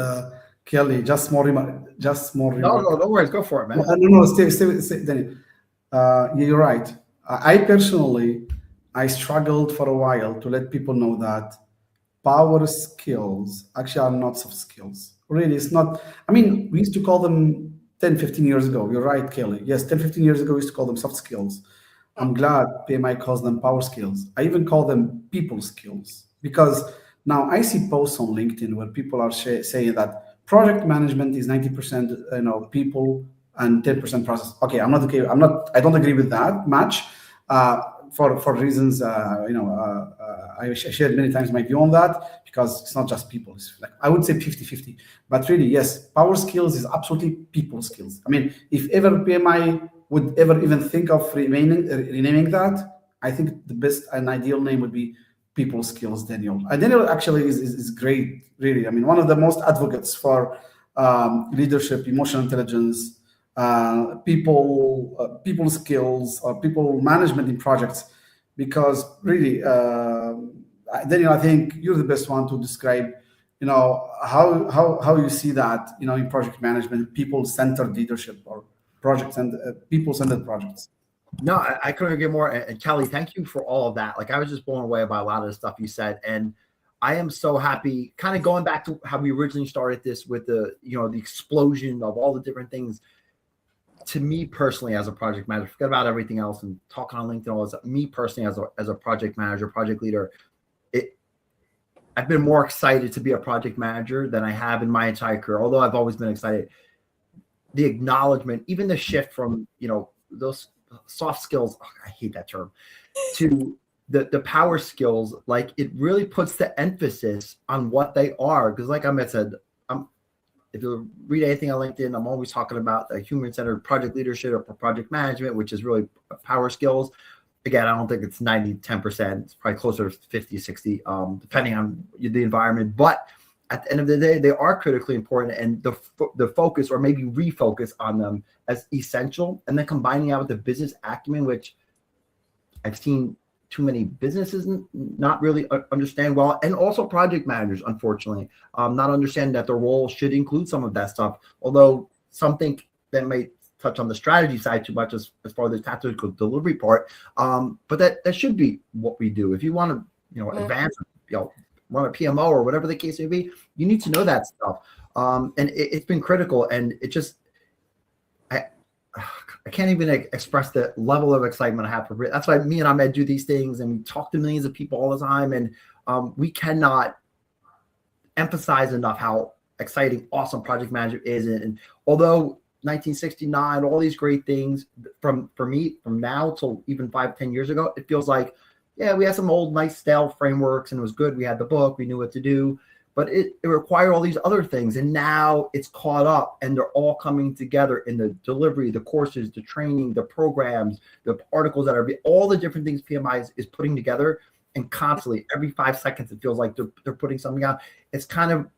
Kelly, just more remark. No, no worries. Go for it, man. No, stay, Daniel. You're right. I personally, I struggled for a while to let people know that power skills actually are not soft skills. Really, it's not. I mean, we used to call them 10, 15 years ago. You're right, Kelly. Yes, 10, 15 years ago, we used to call them soft skills. I'm glad PMI calls them power skills. I even call them people skills because now I see posts on LinkedIn where people are saying that project management is 90%, people and 10% process. Okay, I'm not okay. I don't agree with that much for reasons. I shared many times my view on that because it's not just people. It's I would say 50-50. But really, yes, power skills is absolutely people skills. I mean, if ever PMI would ever even think of renaming that, I think the best and ideal name would be people skills, Daniel. And Daniel actually is great, really. I mean, one of the most advocates for leadership, emotional intelligence, people skills, or people management in projects, because really, Daniel, I think you're the best one to describe, how you see that, in project management, people-centered leadership or projects and people-centered projects. No, I couldn't agree more. And Kelly, thank you for all of that. I was just blown away by a lot of the stuff you said. And I am so happy, kind of going back to how we originally started this with the explosion of all the different things. To me personally, as a project manager, forget about everything else and talking on LinkedIn, all this, me personally, as a project manager, project leader, I've been more excited to be a project manager than I have in my entire career, although I've always been excited. The acknowledgement, even the shift from, those soft skills, I hate that term, to the power skills, like it really puts the emphasis on what they are. Because like Ahmed said, if you read anything on LinkedIn, I'm always talking about the human-centered project leadership or project management, which is really power skills. Again, I don't think it's 90-10%. It's probably closer to 50-60, depending on the environment. But at the end of the day, they are critically important, and the focus, or maybe refocus on them as essential, and then combining that with the business acumen, which I've seen too many businesses not really understand well, and also project managers, unfortunately, not understand that their role should include some of that stuff. Although some think that may touch on the strategy side too much as far as the tactical delivery part, but that should be what we do. If you want to, advance, run a PMO or whatever the case may be, you need to know that stuff. And it's been critical, and it just, I can't even express the level of excitement I have for it. That's why me and Ahmed do these things, and we talk to millions of people all the time, and we cannot emphasize enough how exciting, awesome project management is. And although 1969, all these great things, for me, from now till even 5-10 years ago, it feels like, yeah, we had some old nice stale frameworks and it was good. We had the book, we knew what to do, but it required all these other things. And now it's caught up, and they're all coming together in the delivery, the courses, the training, the programs, the articles that are, all the different things PMI is putting together. And constantly, every 5 seconds, it feels like they're putting something out. It's kind of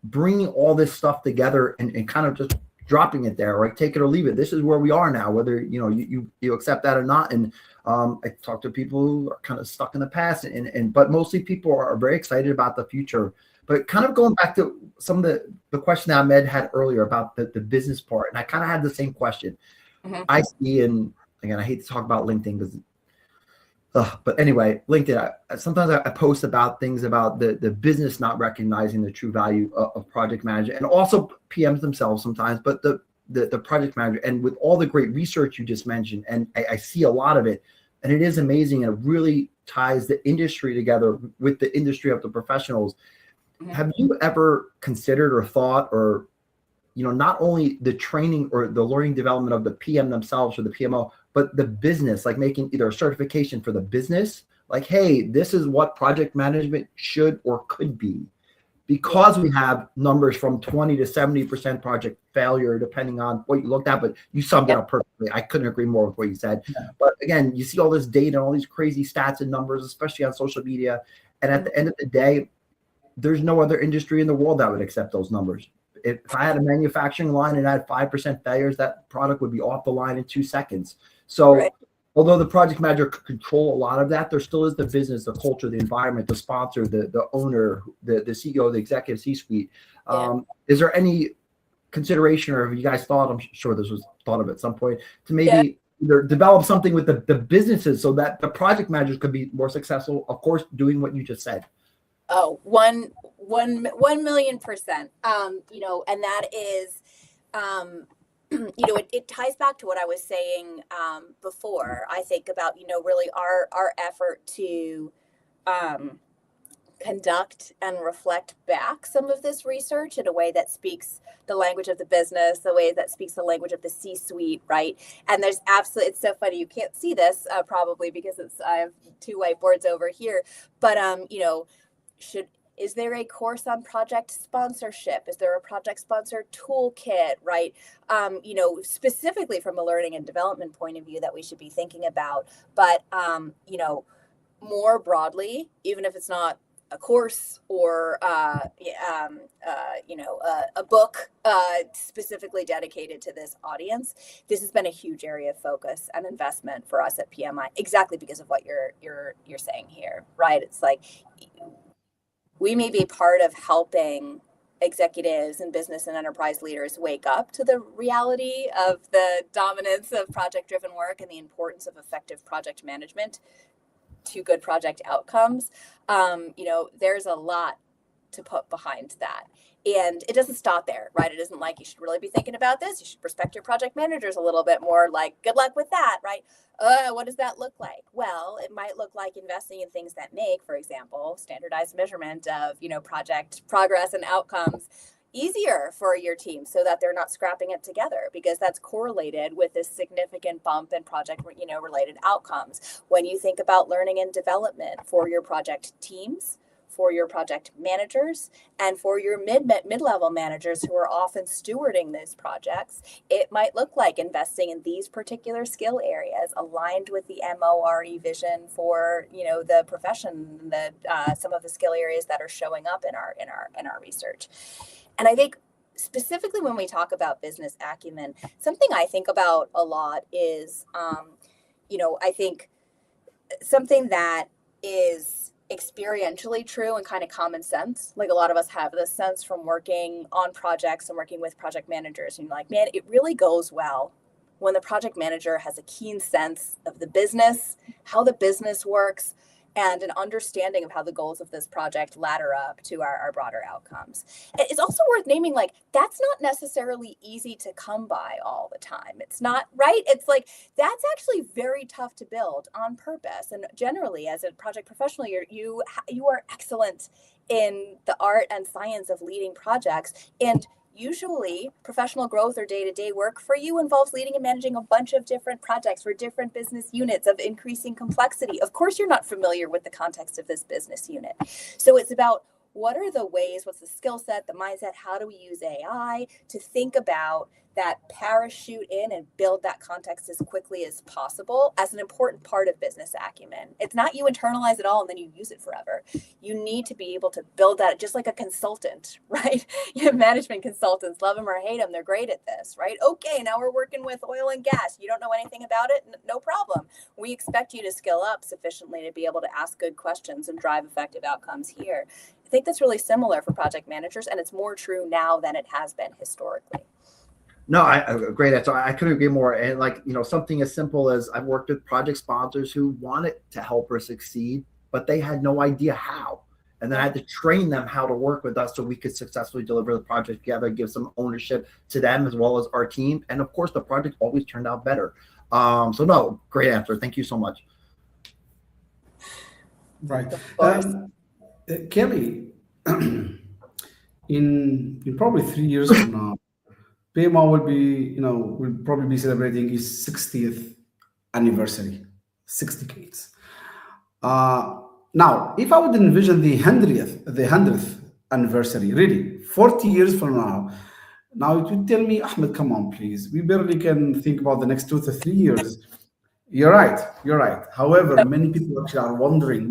bringing all this stuff together and kind of just dropping it there, right? Take it or leave it. This is where we are now, whether you accept that or not. And I talk to people who are kind of stuck in the past, but mostly people are very excited about the future. But kind of going back to some of the question that Ahmed had earlier about the business part, and I kind of had the same question. Mm-hmm. I see, and again, I hate to talk about LinkedIn because, but anyway, LinkedIn, sometimes I post about things about the business not recognizing the true value of project management, and also PMs themselves sometimes, but the project manager, and with all the great research you just mentioned, and I see a lot of it, and it is amazing, and it really ties the industry together with the industry of the professionals. Mm-hmm. Have you ever considered or thought, or not only the training or the learning development of the PM themselves or the PMO, but the business, like making either a certification for the business, like, hey, this is what project management should or could be, because we have numbers from 20 to 70% project failure, depending on what you looked at, but you summed it up perfectly. I couldn't agree more with what you said. Yeah. But again, you see all this data and all these crazy stats and numbers, especially on social media. And at the end of the day, there's no other industry in the world that would accept those numbers. If I had a manufacturing line and I had 5% failures, that product would be off the line in 2 seconds. So although the project manager could control a lot of that, there still is the business, the culture, the environment, the sponsor, the owner, the CEO, the executive C-suite. Is there any consideration, or have you guys thought, I'm sure this was thought of at some point, to maybe either develop something with the businesses so that the project managers could be more successful, of course, doing what you just said? Oh, 1,000,000%. And that is, it ties back to what I was saying before. I think about, really our effort to conduct and reflect back some of this research in a way that speaks the language of the business, the way that speaks the language of the C-suite, right? And there's absolutely, it's so funny, you can't see this probably because I have 2 whiteboards over here, but is there a course on project sponsorship? Is there a project sponsor toolkit, right? Specifically from a learning and development point of view that we should be thinking about. But, more broadly, even if it's not a course or, a book specifically dedicated to this audience, this has been a huge area of focus and investment for us at PMI, exactly because of what you're saying here, right? It's like, we may be part of helping executives and business and enterprise leaders wake up to the reality of the dominance of project-driven work and the importance of effective project management to good project outcomes. There's a lot to put behind that. And it doesn't stop there, right? It isn't like you should really be thinking about this. You should respect your project managers a little bit more, like good luck with that, right? What does that look like? Well, it might look like investing in things that make, for example, standardized measurement of, project progress and outcomes easier for your team so that they're not scrapping it together, because that's correlated with this significant bump in project, related outcomes. When you think about learning and development for your project teams, for your project managers, and for your mid-level managers who are often stewarding these projects, it might look like investing in these particular skill areas aligned with the MORE vision for the profession, some of the skill areas that are showing up in our research. And I think specifically when we talk about business acumen, something I think about a lot is, I think something that is experientially true and kind of common sense. Like a lot of us have this sense from working on projects and working with project managers. And like, man, it really goes well when the project manager has a keen sense of the business, how the business works, and an understanding of how the goals of this project ladder up to our broader outcomes. It's also worth naming, like, that's not necessarily easy to come by all the time. It's not, right? It's like, that's actually very tough to build on purpose. And generally, as a project professional, you are excellent in the art and science of leading projects. And usually professional growth or day-to-day work for you involves leading and managing a bunch of different projects for different business units of increasing complexity. Of course, you're not familiar with the context of this business unit. So it's about what are the ways, what's the skill set, the mindset, how do we use AI to think about that parachute in and build that context as quickly as possible as an important part of business acumen. It's not you internalize it all and then you use it forever. You need to be able to build that just like a consultant, right? You have management consultants, love them or hate them, they're great at this, right? Okay, now we're working with oil and gas. You don't know anything about it? No problem. We expect you to skill up sufficiently to be able to ask good questions and drive effective outcomes here. I think that's really similar for project managers, and it's more true now than it has been historically. No, great answer. I couldn't agree more. And something as simple as I've worked with project sponsors who wanted to help her succeed, but they had no idea how. And then I had to train them how to work with us so we could successfully deliver the project together, give some ownership to them as well as our team. And of course, the project always turned out better. So no, great answer. Thank you so much. Right. Kelly, in probably 3 years from now, PMI will probably be celebrating its 60th anniversary, 6 decades. Now, if I would envision the 100th anniversary, really, 40 years from now it would tell me, Ahmed, come on, please. We barely can think about the next 2 to 3 years. You're right. However, many people actually are wondering,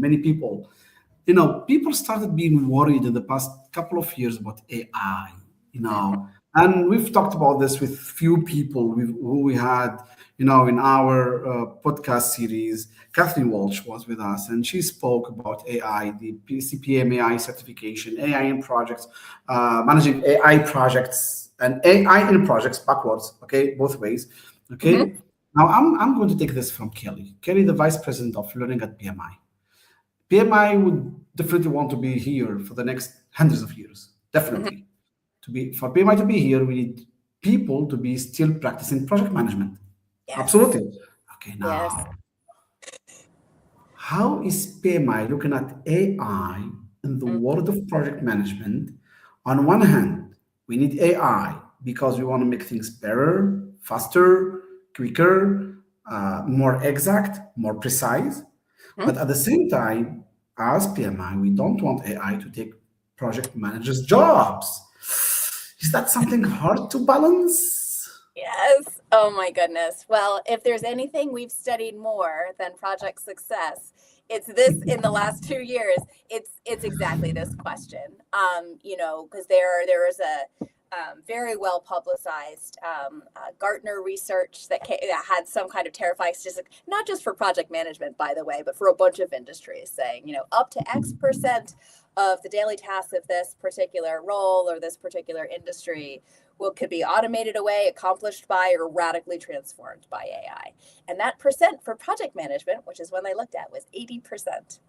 people started being worried in the past couple of years about AI, and we've talked about this with few people who we had, in our podcast series. Catherine Walsh was with us, and she spoke about AI, the CPM AI certification, AI in projects, managing AI projects, and AI in projects backwards, okay, both ways, okay? Mm-hmm. Now, I'm going to take this from Kelly. Kelly, the Vice President of Learning at PMI. PMI would definitely want to be here for the next hundreds of years, definitely. Mm-hmm. For PMI to be here, we need people to be still practicing project management. Yes. Absolutely. Okay, now, how is PMI looking at AI in the world of project management? On one hand, we need AI because we want to make things better, faster, quicker, more exact, more precise. Mm-hmm. But at the same time, as PMI, we don't want AI to take project managers' jobs. Is that something hard to balance? Yes. Oh my goodness. Well, if there's anything we've studied more than project success, it's this in the last 2 years. It's exactly this question. Because there is a very well publicized Gartner research that had some kind of terrifying statistic, not just for project management, by the way, but for a bunch of industries, saying, up to X% of the daily tasks of this particular role or this particular industry could be automated away, accomplished by, or radically transformed by AI. And that percent for project management, which is when they looked at, was 80%.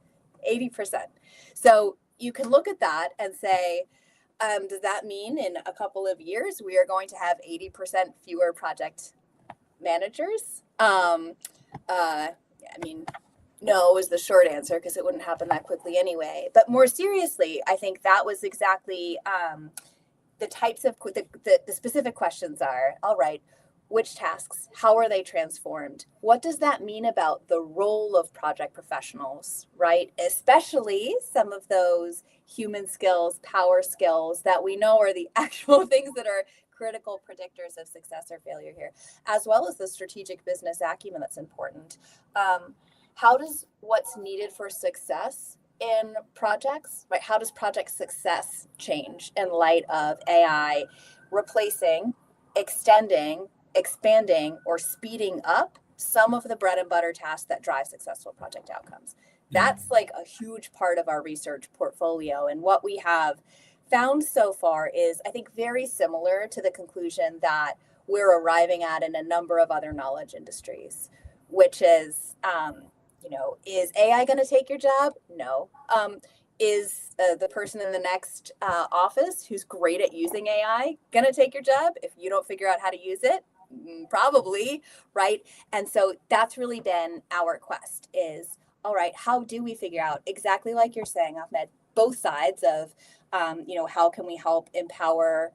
80%. So, you can look at that and say, does that mean in a couple of years we are going to have 80% fewer project managers? I mean, no is the short answer, because it wouldn't happen that quickly anyway. But more seriously, I think that was exactly the types of the specific questions are, all right, which tasks, how are they transformed? What does that mean about the role of project professionals, right? Especially some of those human skills, power skills that we know are the actual things that are critical predictors of success or failure here, as well as the strategic business acumen that's important. How does what's needed for success in projects, right? How does project success change in light of AI replacing, extending, expanding, or speeding up some of the bread and butter tasks that drive successful project outcomes? That's like a huge part of our research portfolio. And what we have found so far is, I think, very similar to the conclusion that we're arriving at in a number of other knowledge industries, which is, is AI going to take your job? No. Is the person in the next office who's great at using AI going to take your job if you don't figure out how to use it? Probably, right? And so that's really been our quest is, all right, how do we figure out, exactly like you're saying, Ahmed, both sides of, how can we help empower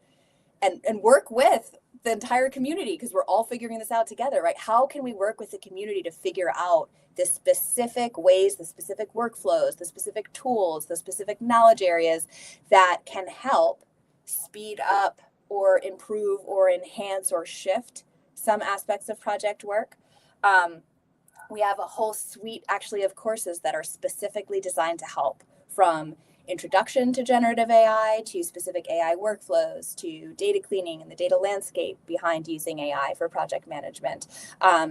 and work with the entire community, because we're all figuring this out together, right? How can we work with the community to figure out the specific ways, the specific workflows, the specific tools, the specific knowledge areas that can help speed up or improve or enhance or shift some aspects of project work? We have a whole suite actually of courses that are specifically designed to help, from introduction to generative AI, to specific AI workflows, to data cleaning and the data landscape behind using AI for project management,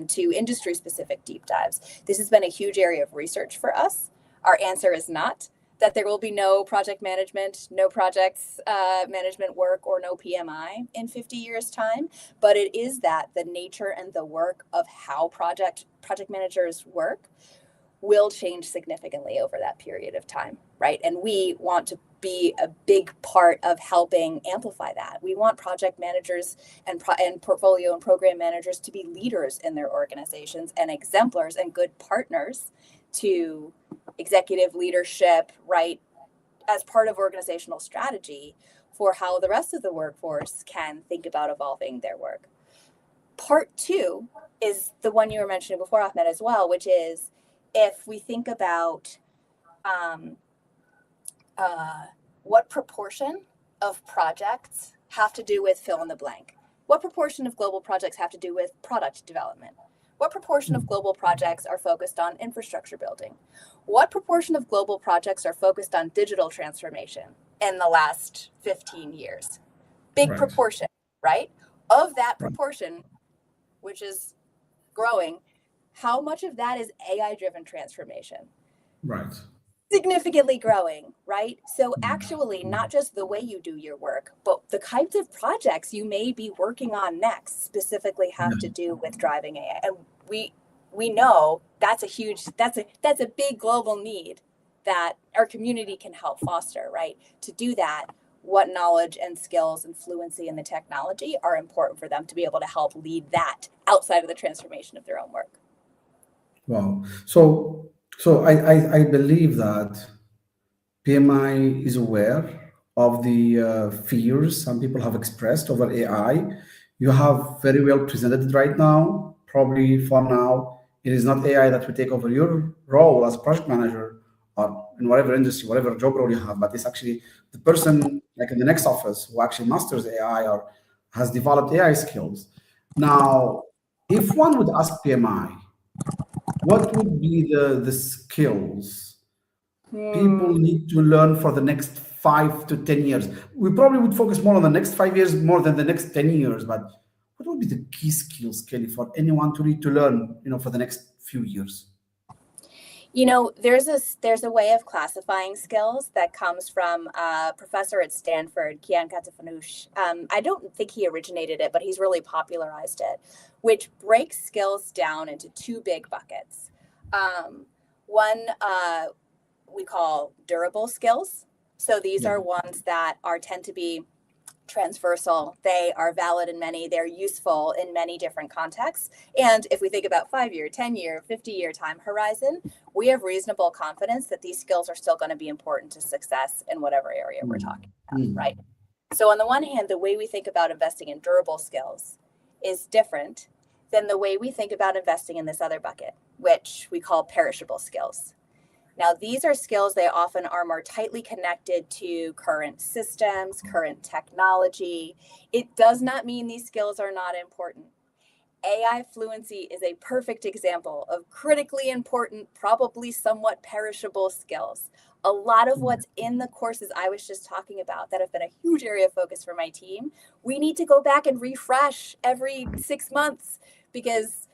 to industry specific deep dives. This has been a huge area of research for us. Our answer is not that there will be no project management, no projects management work, or no PMI in 50 years' time, but it is that the nature and the work of how project managers work will change significantly over that period of time, right? And we want to be a big part of helping amplify that. We want project managers and portfolio and program managers to be leaders in their organizations and exemplars and good partners to executive leadership, right, as part of organizational strategy for how the rest of the workforce can think about evolving their work. Part two is the one you were mentioning before, Ahmed, as well, which is, if we think about what proportion of projects have to do with fill in the blank, what proportion of global projects have to do with product development, what proportion of global projects are focused on infrastructure building, what proportion of global projects are focused on digital transformation in the last 15 years? Big Right. proportion, right? Of that proportion, which is growing, how much of that is AI-driven transformation? Right. Significantly growing, right? So actually, not just the way you do your work, but the kinds of projects you may be working on next specifically have to do with driving AI. And we know that's a big global need that our community can help foster, right? To do that, what knowledge and skills and fluency in the technology are important for them to be able to help lead that outside of the transformation of their own work. Wow. So I believe that PMI is aware of the fears some people have expressed over AI. You have very well presented it right now. Probably for now, it is not AI that will take over your role as project manager or in whatever industry, whatever job role you have, but it's actually the person like in the next office who actually masters AI or has developed AI skills. Now, if one would ask PMI, what would be the skills people need to learn for the next 5 to 10 years? We probably would focus more on the next 5 years more than the next 10 years, but what would be the key skills, Kelly, for anyone to need to learn, for the next few years? There's a way of classifying skills that comes from a professor at Stanford, Kian Katafanouche. I don't think he originated it, but he's really popularized it, which breaks skills down into two big buckets. One we call durable skills, So these Yeah. are ones that tend to be transversal. They are valid in many, they're useful in many different contexts. And if we think about 5-year, 10-year, 50-year time horizon, we have reasonable confidence that these skills are still going to be important to success in whatever area we're talking about, right? So on the one hand, the way we think about investing in durable skills is different than the way we think about investing in this other bucket, which we call perishable skills. Now, these are skills that often are more tightly connected to current systems, current technology. It does not mean these skills are not important. AI fluency is a perfect example of critically important, probably somewhat perishable skills. A lot of what's in the courses I was just talking about that have been a huge area of focus for my team, we need to go back and refresh every 6 months because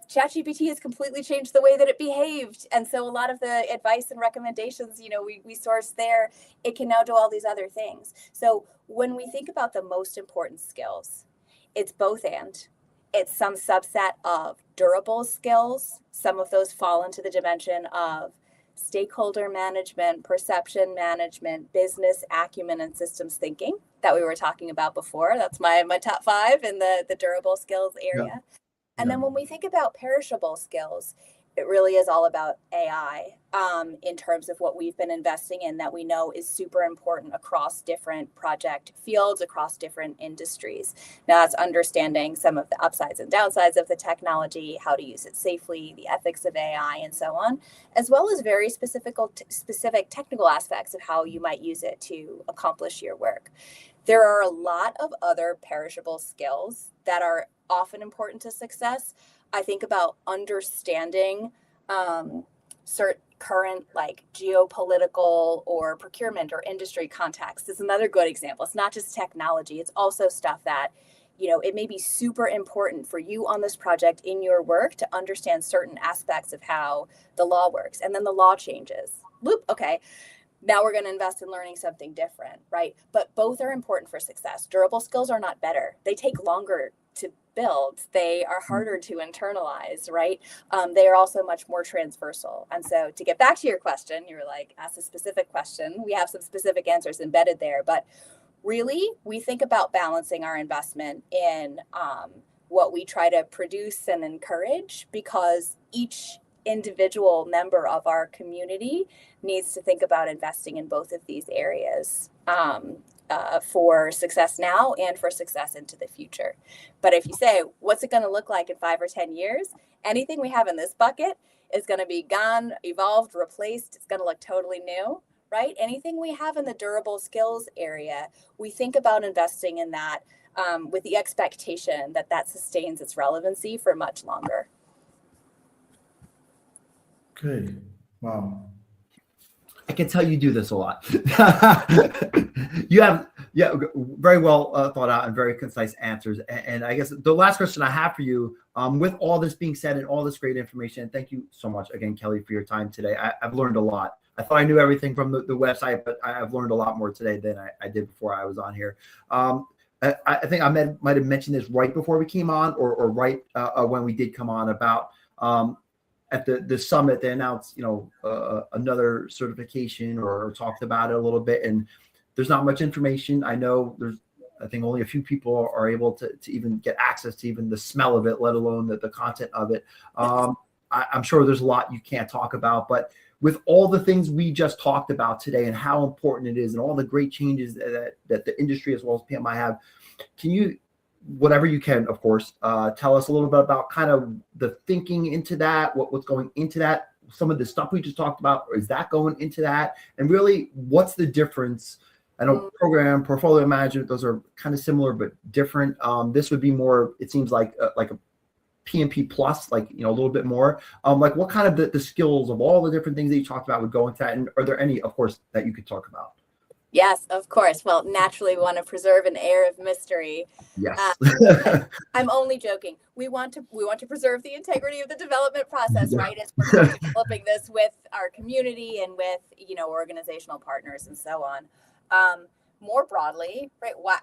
ChatGPT has completely changed the way that it behaved. And so a lot of the advice and recommendations, we source there, it can now do all these other things. So when we think about the most important skills, it's both and. It's some subset of durable skills. Some of those fall into the dimension of stakeholder management, perception management, business acumen, and systems thinking that we were talking about before. That's my top 5 in the durable skills area. Yeah. And then when we think about perishable skills, it really is all about AI in terms of what we've been investing in that we know is super important across different project fields, across different industries. Now, that's understanding some of the upsides and downsides of the technology, how to use it safely, the ethics of AI, and so on, as well as very specific technical aspects of how you might use it to accomplish your work. There are a lot of other perishable skills that are often important to success. I think about understanding certain current like geopolitical or procurement or industry context is another good example. It's not just technology. It's also stuff that, it may be super important for you on this project in your work to understand certain aspects of how the law works. And then the law changes. Whoop, okay. Now we're going to invest in learning something different, right? But both are important for success. Durable skills are not better. They take longer to build. They are harder to internalize, right? They are also much more transversal. And so to get back to your question, you were like, ask a specific question. We have some specific answers embedded there. But really, we think about balancing our investment in what we try to produce and encourage because each individual member of our community needs to think about investing in both of these areas for success now and for success into the future. But if you say, what's it going to look like in 5 or 10 years? Anything we have in this bucket is going to be gone, evolved, replaced. It's going to look totally new, right? Anything we have in the durable skills area, we think about investing in that with the expectation that that sustains its relevancy for much longer. Okay. Wow. I can tell you do this a lot. You have, very well thought out and very concise answers. And I guess the last question I have for you, with all this being said and all this great information, thank you so much again, Kelly, for your time today. I've learned a lot. I thought I knew everything from the website, but I've learned a lot more today than I did before I was on here. I think I might have mentioned this right before we came on or right when we did come on about at the summit, they announced, another certification or talked about it a little bit. And there's not much information. I know I think only a few people are able to even get access to even the smell of it, let alone the content of it. I'm sure there's a lot you can't talk about, but with all the things we just talked about today and how important it is and all the great changes that the industry as well as PMI have, can you, whatever you can, of course, tell us a little bit about kind of the thinking into that, what's going into that, some of the stuff we just talked about, or is that going into that? And really, what's the difference? I know program, portfolio management, those are kind of similar, but different. This would be more, it seems like a PMP plus, a little bit more. What kind of the skills of all the different things that you talked about would go into that? And are there any, of course, that you could talk about? Yes, of course. Well, naturally, we want to preserve an air of mystery. Yes. I'm only joking. We want to preserve the integrity of the development process, right? As we're developing this with our community and with organizational partners and so on. More broadly, right? Why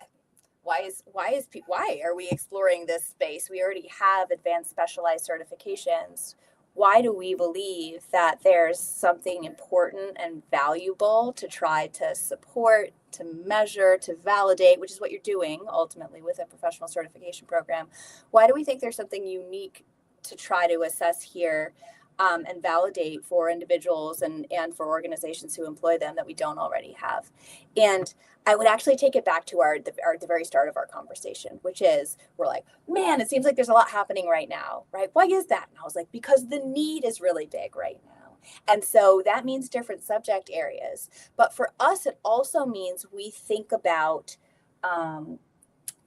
are we exploring this space? We already have advanced specialized certifications. why do we believe that there's something important and valuable to try to support, to measure, to validate, which is what you're doing ultimately with a professional certification program? Why do we think there's something unique to try to assess here and validate for individuals and for organizations who employ them that we don't already have? And I would actually take it back to the very start of our conversation, which is we're like, man, it seems like there's a lot happening right now, right? Why is that? And I was like, because the need is really big right now. And so that means different subject areas. But for us, it also means we think about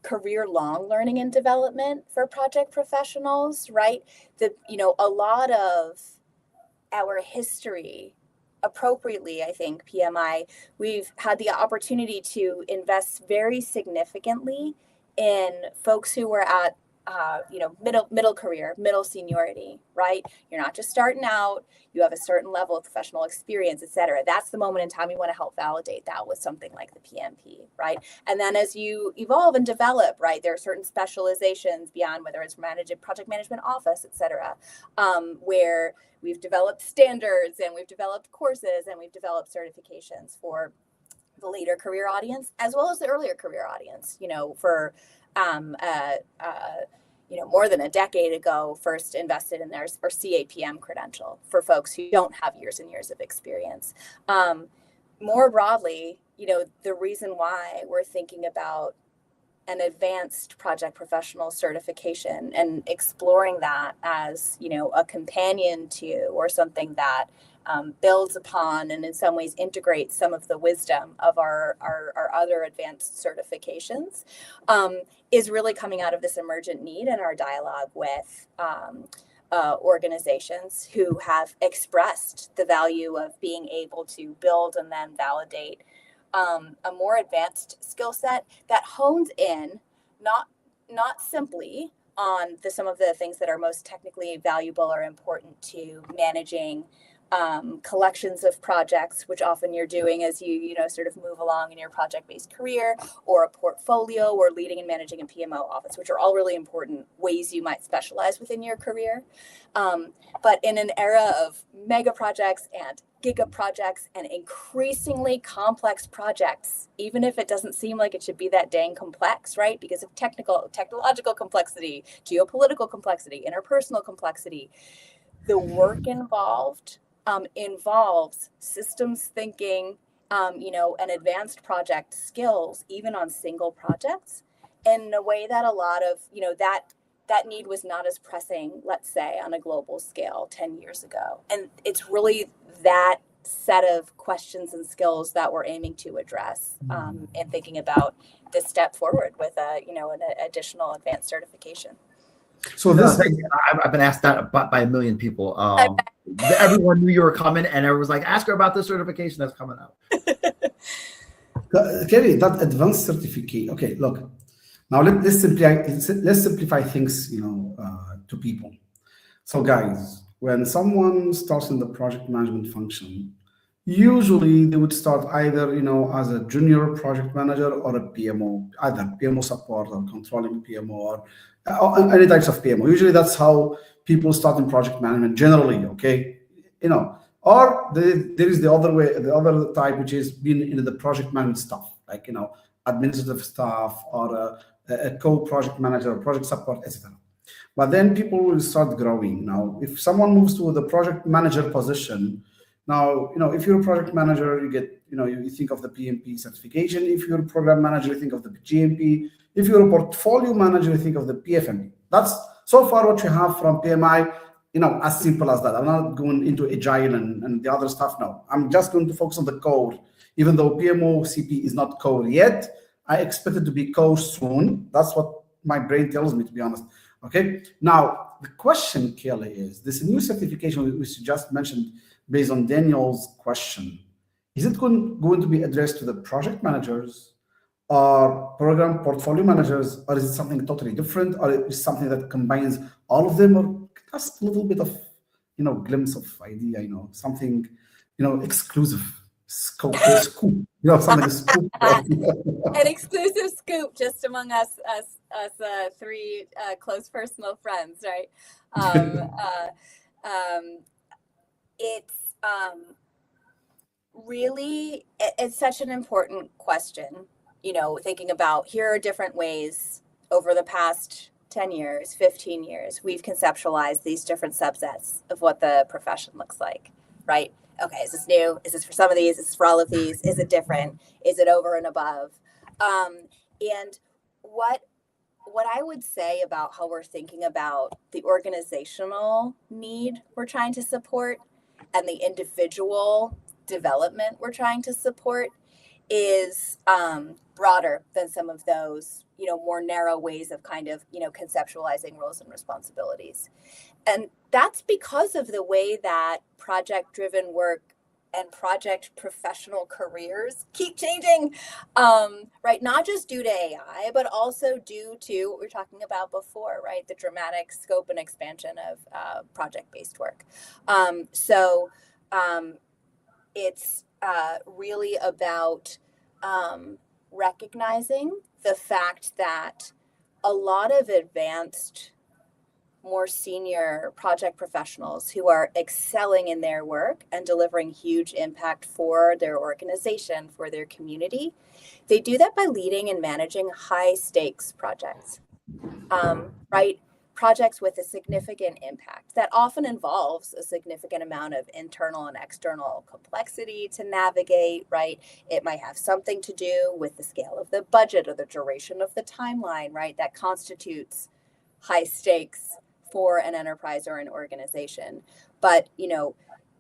career long learning and development for project professionals, right? A lot of our history, appropriately, I think, PMI, we've had the opportunity to invest very significantly in folks who were at middle career, middle seniority, right? You're not just starting out, you have a certain level of professional experience, et cetera. That's the moment in time you want to help validate that with something like the PMP, right? And then as you evolve and develop, right, there are certain specializations beyond, whether it's project management office, et cetera, where we've developed standards and we've developed courses and we've developed certifications for the later career audience, as well as the earlier career audience, for more than a decade ago, first invested in their CAPM credential for folks who don't have years and years of experience. More broadly, the reason why we're thinking about an advanced project professional certification and exploring that as, a companion to or something that builds upon and in some ways integrates some of the wisdom of our other advanced certifications is really coming out of this emergent need in our dialogue with organizations who have expressed the value of being able to build and then validate a more advanced skill set that hones in not simply on some of the things that are most technically valuable or important to managing collections of projects, which often you're doing as you sort of move along in your project-based career, or a portfolio, or leading and managing a PMO office, which are all really important ways you might specialize within your career. But in an era of mega projects and giga projects and increasingly complex projects, even if it doesn't seem like it should be that dang complex, right? Because of technological complexity, geopolitical complexity, interpersonal complexity, the work involved involves systems thinking, and advanced project skills, even on single projects, in a way that a lot of, that need was not as pressing, let's say, on a global scale 10 years ago. And it's really that set of questions and skills that we're aiming to address and thinking about this step forward with an additional advanced certification. So I've been asked that by a million people. Everyone knew you were coming, and everyone was like, "Ask her about this certification that's coming out." Kelly, that advanced certificate. Okay, look. Now let's simplify things, to people. So, guys, when someone starts in the project management function, usually they would start either, as a junior project manager or a PMO, either PMO support or controlling PMO or any types of PMO. Usually that's how people start in project management generally, okay? Or there is the other type, which is being in the project management stuff, like, administrative staff or a co-project manager, project support, etc. But then people will start growing. Now, if someone moves to the project manager position, now, if you're a project manager, you get, you think of the PMP certification. If you're a program manager, you think of the GMP. If you're a portfolio manager, you think of the PFMP. That's so far what you have from PMI, as simple as that. I'm not going into Agile and the other stuff now. I'm just going to focus on the core. Even though PMO CP is not core yet, I expect it to be core soon. That's what my brain tells me, to be honest. Okay. Now, the question, Kelly, is this new certification, which you just mentioned, based on Daniel's question, is it going to be addressed to the project managers or program portfolio managers, or is it something totally different, or is it something that combines all of them, or just a little bit of, glimpse of idea, something, exclusive scoop, something scoop. An exclusive scoop just among us three close personal friends, right? It's really, it's such an important question, thinking about here are different ways over the past 10 years, 15 years, we've conceptualized these different subsets of what the profession looks like, right? Okay, is this new? Is this for some of these? Is this for all of these? Is it different? Is it over and above? And what I would say about how we're thinking about the organizational need we're trying to support and the individual development we're trying to support is broader than some of those, more narrow ways of kind of, conceptualizing roles and responsibilities. And that's because of the way that project-driven work and project professional careers keep changing, right? Not just due to AI, but also due to what we were talking about before, right? The dramatic scope and expansion of project-based work. So it's really about recognizing the fact that a lot of advanced, more senior project professionals who are excelling in their work and delivering huge impact for their organization, for their community, they do that by leading and managing high stakes projects, right? Projects with a significant impact that often involves a significant amount of internal and external complexity to navigate, right? It might have something to do with the scale of the budget or the duration of the timeline, right? That constitutes high stakes for an enterprise or an organization. But,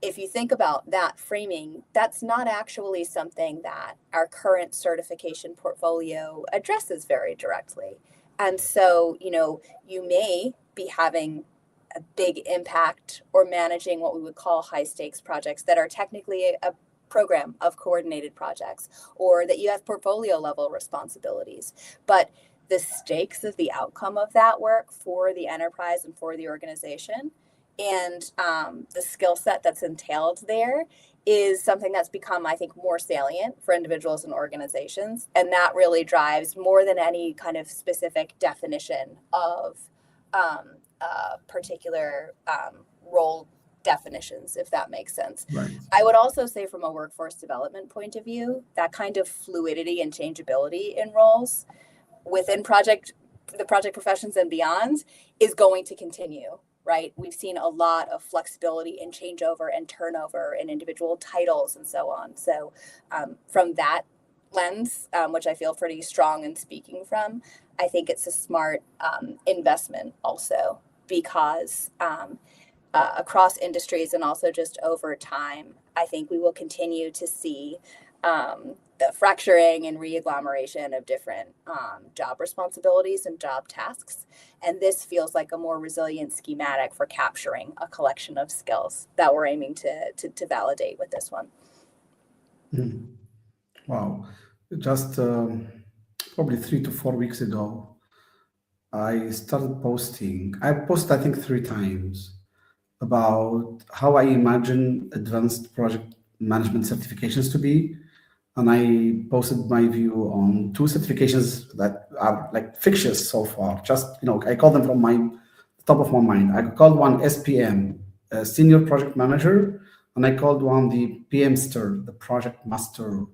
if you think about that framing, that's not actually something that our current certification portfolio addresses very directly. And so, you may be having a big impact or managing what we would call high stakes projects that are technically a program of coordinated projects, or that you have portfolio level responsibilities. But the stakes of the outcome of that work for the enterprise and for the organization and the skill set that's entailed there is something that's become, I think, more salient for individuals and organizations. And that really drives more than any kind of specific definition of particular role definitions, if that makes sense. Right. I would also say from a workforce development point of view, that kind of fluidity and changeability in roles within the project professions and beyond is going to continue. Right? We've seen a lot of flexibility and changeover and turnover in individual titles and so on. So from that lens, which I feel pretty strong in speaking from, I think it's a smart investment also because across industries and also just over time, I think we will continue to see the fracturing and re-agglomeration of different job responsibilities and job tasks. And this feels like a more resilient schematic for capturing a collection of skills that we're aiming to validate with this one. Mm. Wow. Just probably 3 to 4 weeks ago, I started posting. I posted, I think, 3 times about how I imagine advanced project management certifications to be. And I posted my view on 2 certifications that are like fictitious so far. Just, I call them from my top of my mind. I called one SPM, Senior Project Manager, and I called one the PMster, the Project Master.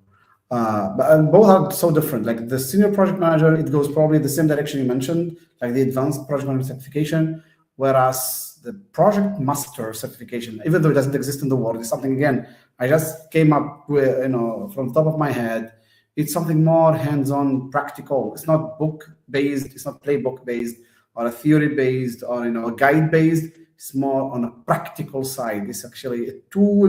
But both are so different. Like the Senior Project Manager, it goes probably the same direction you mentioned, like the Advanced Project Manager certification, whereas the Project Master certification, even though it doesn't exist in the world, is something, again, I just came up with, from the top of my head. It's something more hands-on, practical. It's not book-based. It's not playbook-based or a theory-based or a guide-based. It's more on a practical side. It's actually a tool,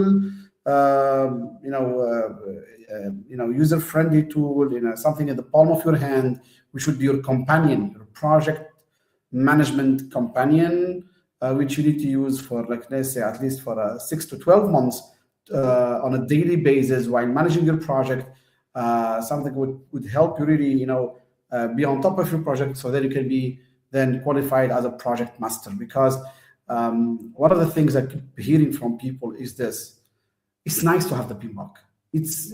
user-friendly tool. Something in the palm of your hand, which would be your companion, your project management companion, which you need to use for, like, let's say, at least for 6 to 12 months. On a daily basis while managing your project, something would help you really, be on top of your project so that you can be then qualified as a project master. Because one of the things I keep hearing from people is this: it's nice to have the PMBOK. It's,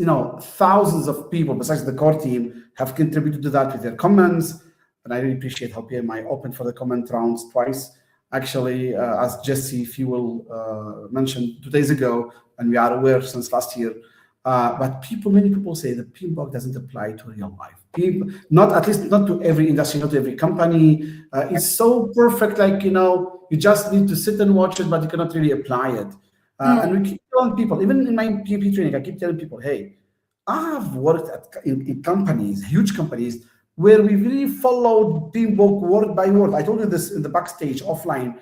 thousands of people besides the core team have contributed to that with their comments, and I really appreciate how PMI opened for the comment rounds twice. Actually, as Jesse Fuel mentioned 2 days ago, and we are aware since last year. But many people say the PMBOK doesn't apply to real life. Not at least not to every industry, not to every company. It's so perfect, like you just need to sit and watch it, but you cannot really apply it. And we keep telling people, even in my PMP training, I keep telling people, hey, I have worked in companies, huge companies, where we really followed PMBOK word by word. I told you this in the backstage offline.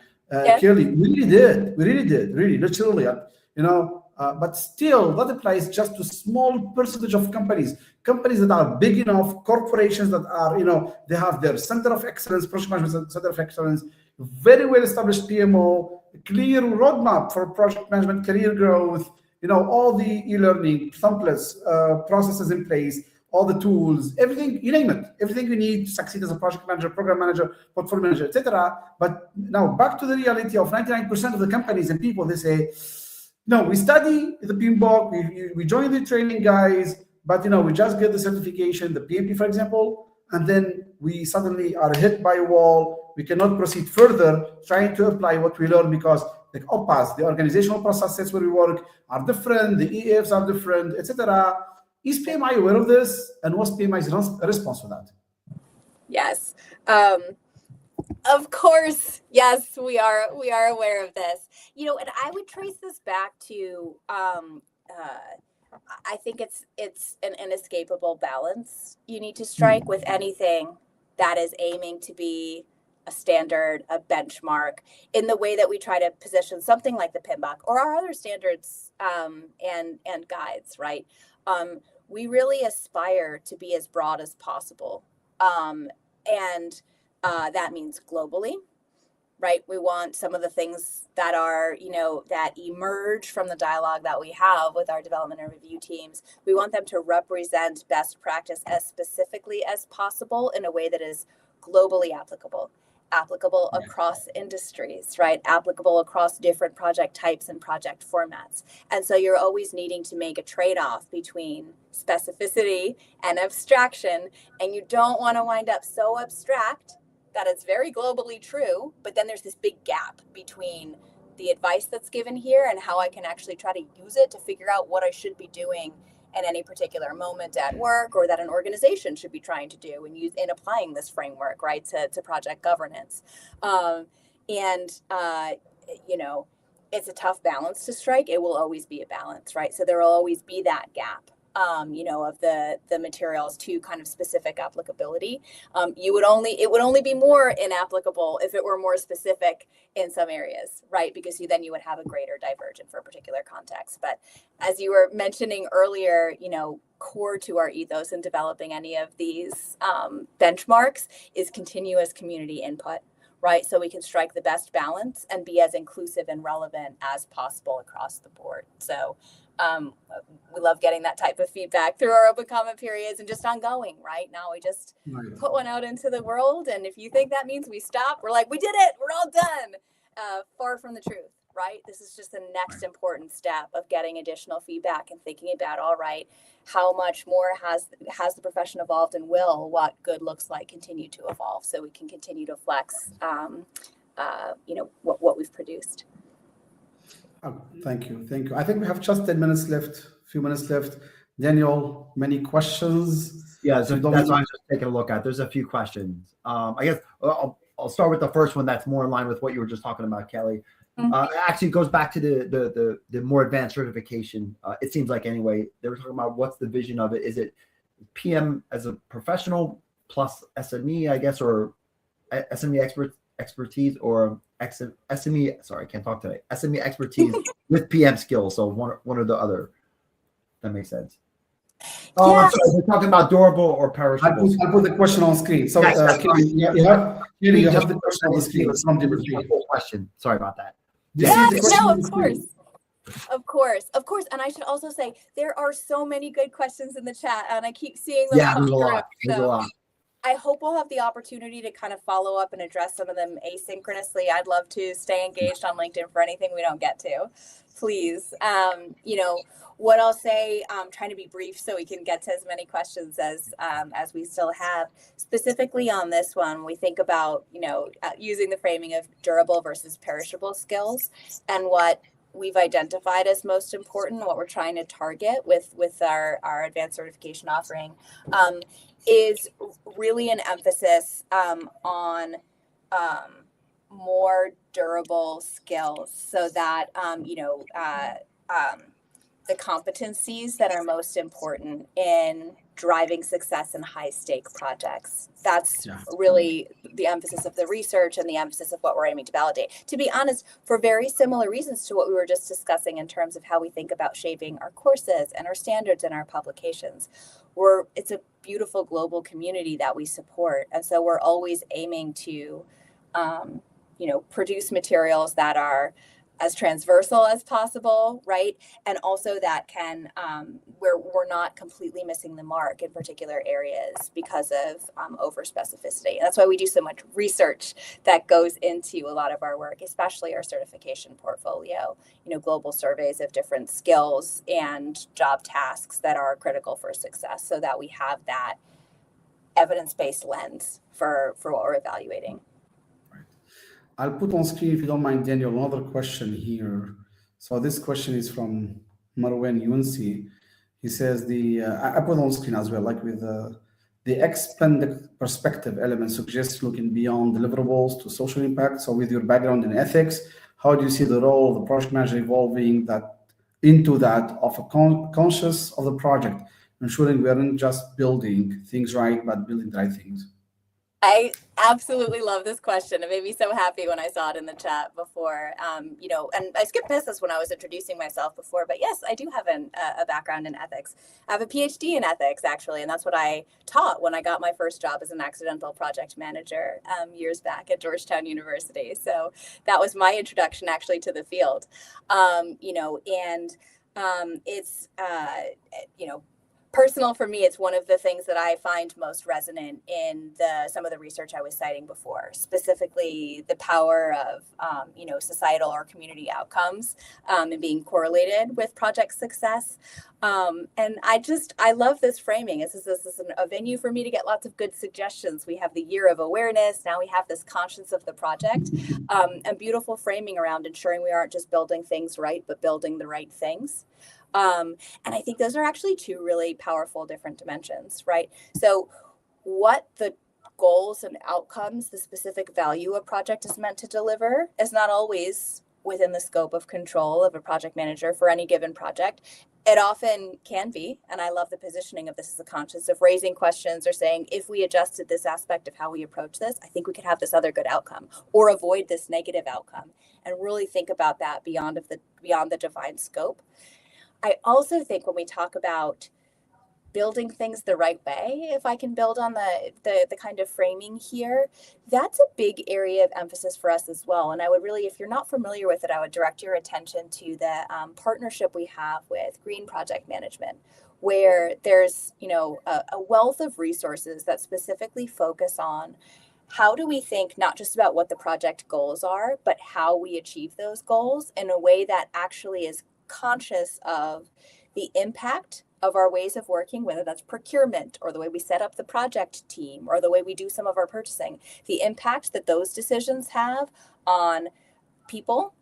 Clearly, we really did, really, literally. But still, that applies just to small percentage of companies that are big enough, corporations that are, they have their center of excellence, project management center of excellence, very well established PMO, clear roadmap for project management, career growth, all the e-learning templates, processes in place, all the tools, everything, you name it, everything you need to succeed as a project manager, program manager, portfolio manager, etc. But now back to the reality of 99% of the companies and people, they say, no, we study the PMBOK, we join the training guys, but we just get the certification, the PMP, for example, and then we suddenly are hit by a wall. We cannot proceed further trying to apply what we learn because the OPAs, the organizational processes where we work are different, the EAFs are different, etc. Is PMI aware of this, and what's PMI's response to that? Yes. Of course, yes, we are aware of this. And I would trace this back to I think it's an inescapable balance you need to strike with anything that is aiming to be a standard, a benchmark, in the way that we try to position something like the PMBOK or our other standards and guides, right? We really aspire to be as broad as possible. And that means globally, right? We want some of the things that are, that emerge from the dialogue that we have with our development and review teams. We want them to represent best practice as specifically as possible in a way that is globally applicable across industries, right? Applicable across different project types and project formats. And so you're always needing to make a trade-off between specificity and abstraction, and you don't want to wind up so abstract that it's very globally true, but then there's this big gap between the advice that's given here and how I can actually try to use it to figure out what I should be doing at any particular moment at work, or that an organization should be trying to do in applying this framework, right, to project governance. It's a tough balance to strike. It will always be a balance, right? So there will always be that gap. Of the materials to kind of specific applicability. It would only be more inapplicable if it were more specific in some areas, right? Because then you would have a greater divergence for a particular context. But as you were mentioning earlier, core to our ethos in developing any of these benchmarks is continuous community input, right? So we can strike the best balance and be as inclusive and relevant as possible across the board. So we love getting that type of feedback through our open comment periods and just ongoing, right? Now we just put one out into the world. And if you think that means we stop, we're like, we did it, we're all done. Far from the truth, right? This is just the next important step of getting additional feedback and thinking about, all right, how much more has the profession evolved, and will what good looks like continue to evolve so we can continue to flex, what we've produced. Oh, thank you. I think we have just 10 minutes left, a few minutes left. Daniel, many questions? Yeah, so that's what I'm just taking a look at. There's a few questions. I guess I'll start with the first one that's more in line with what you were just talking about, Kelly. It actually goes back to the more advanced certification. It seems like, anyway, they were talking about what's the vision of it. Is it PM as a professional plus SME, I guess, or SME expertise, or SME, sorry, I can't talk today. SME expertise with PM skills. So one or the other. That makes sense. Oh, yeah. I'm sorry, we're talking about durable or perishable. I'll put the question on screen. So you have the question on the screen. It's not different question. Sorry about that. Yeah, no, of course. And I should also say there are so many good questions in the chat, and I keep seeing them. Yeah, there's a lot. I hope we'll have the opportunity to kind of follow up and address some of them asynchronously. I'd love to stay engaged on LinkedIn for anything we don't get to. Please. What I'll say, trying to be brief so we can get to as many questions as we still have. Specifically on this one, we think about, using the framing of durable versus perishable skills and what we've identified as most important, what we're trying to target with our advanced certification offering. Is really an emphasis on more durable skills so that, the competencies that are most important in driving success in high stake projects. That's really the emphasis of the research and the emphasis of what we're aiming to validate. To be honest, for very similar reasons to what we were just discussing in terms of how we think about shaping our courses and our standards and our publications. It's a beautiful global community that we support. And so we're always aiming to, produce materials that are as transversal as possible, right? And also that can, where we're not completely missing the mark in particular areas because of over specificity. That's why we do so much research that goes into a lot of our work, especially our certification portfolio, global surveys of different skills and job tasks that are critical for success so that we have that evidence-based lens for what we're evaluating. I'll put on screen, if you don't mind, Daniel, another question here. So this question is from Marwan Younsi. He says I put on screen as well, like with the expanded perspective element suggests looking beyond deliverables to social impact. So with your background in ethics, how do you see the role of the project manager evolving into that of a conscious of the project, ensuring we aren't just building things right, but building the right things? I absolutely love this question. It made me so happy when I saw it in the chat before, and I skipped past this when I was introducing myself before, but yes, I do have a background in ethics. I have a PhD in ethics, actually, and that's what I taught when I got my first job as an accidental project manager years back at Georgetown University. So that was my introduction actually to the field, it's, personal for me, it's one of the things that I find most resonant in some of the research I was citing before, specifically the power of, societal or community outcomes and being correlated with project success. And I love this framing. This is a venue for me to get lots of good suggestions. We have the year of awareness. Now we have this conscience of the project and beautiful framing around ensuring we aren't just building things right, but building the right things. And I think those are actually two really powerful different dimensions, right? So what the goals and outcomes, the specific value a project is meant to deliver is not always within the scope of control of a project manager for any given project. It often can be, and I love the positioning of this as a conscious of raising questions or saying, if we adjusted this aspect of how we approach this, I think we could have this other good outcome or avoid this negative outcome, and really think about that beyond the defined scope. I also think when we talk about building things the right way, if I can build on the kind of framing here, that's a big area of emphasis for us as well. And I would really, if you're not familiar with it, I would direct your attention to the partnership we have with Green Project Management, where there's a wealth of resources that specifically focus on how do we think not just about what the project goals are, but how we achieve those goals in a way that actually is conscious of the impact of our ways of working, whether that's procurement or the way we set up the project team or the way we do some of our purchasing, the impact that those decisions have on people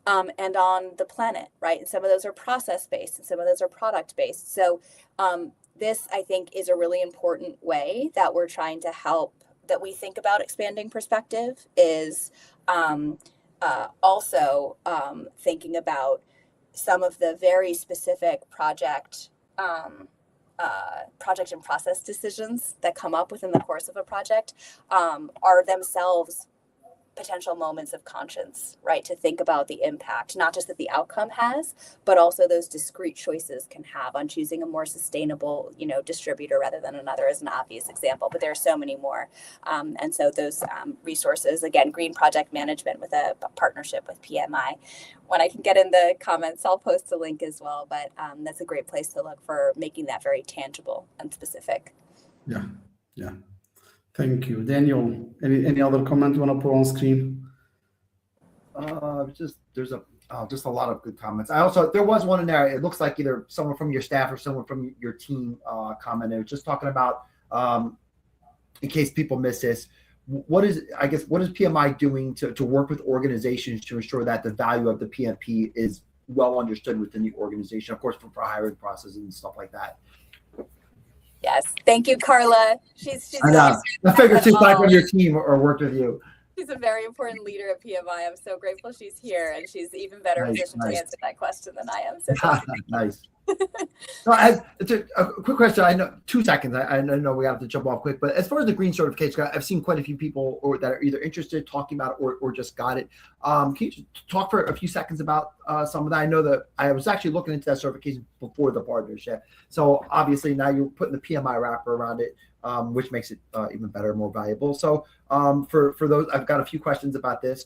and on the planet, right? And some of those are process-based and some of those are product-based. So this, I think, is a really important way that we're trying to help, that we think about expanding perspective is also thinking about some of the very specific project and process decisions that come up within the course of a project are themselves potential moments of conscience, right? To think about the impact, not just that the outcome has, but also those discrete choices can have on choosing a more sustainable, distributor rather than another is an obvious example, but there are so many more. And so those resources, again, Green Project Management with a partnership with PMI. When I can get in the comments, I'll post a link as well, but that's a great place to look for making that very tangible and specific. Yeah. Thank you. Daniel, any other comment you want to put on screen? Just a lot of good comments. There was one in there. It looks like either someone from your staff or someone from your team commented, just talking about, in case people miss this, what is PMI doing to work with organizations to ensure that the value of the PMP is well understood within the organization, of course, for hiring processes and stuff like that. Yes, thank you, Carla. She's I figured she's back on your team or worked with you. She's a very important leader at PMI. I'm so grateful she's here, and she's even better positioned to answer that question than I am. So nice. So a quick question. I know 2 seconds. I know we have to jump off quick, but as far as the green certification, I've seen quite a few people that are either interested, talking about it, or just got it. Can you talk for a few seconds about some of that? I know that I was actually looking into that certification before the partnership. So obviously now you're putting the PMI wrapper around it, which makes it even better, more valuable. So for those, I've got a few questions about this.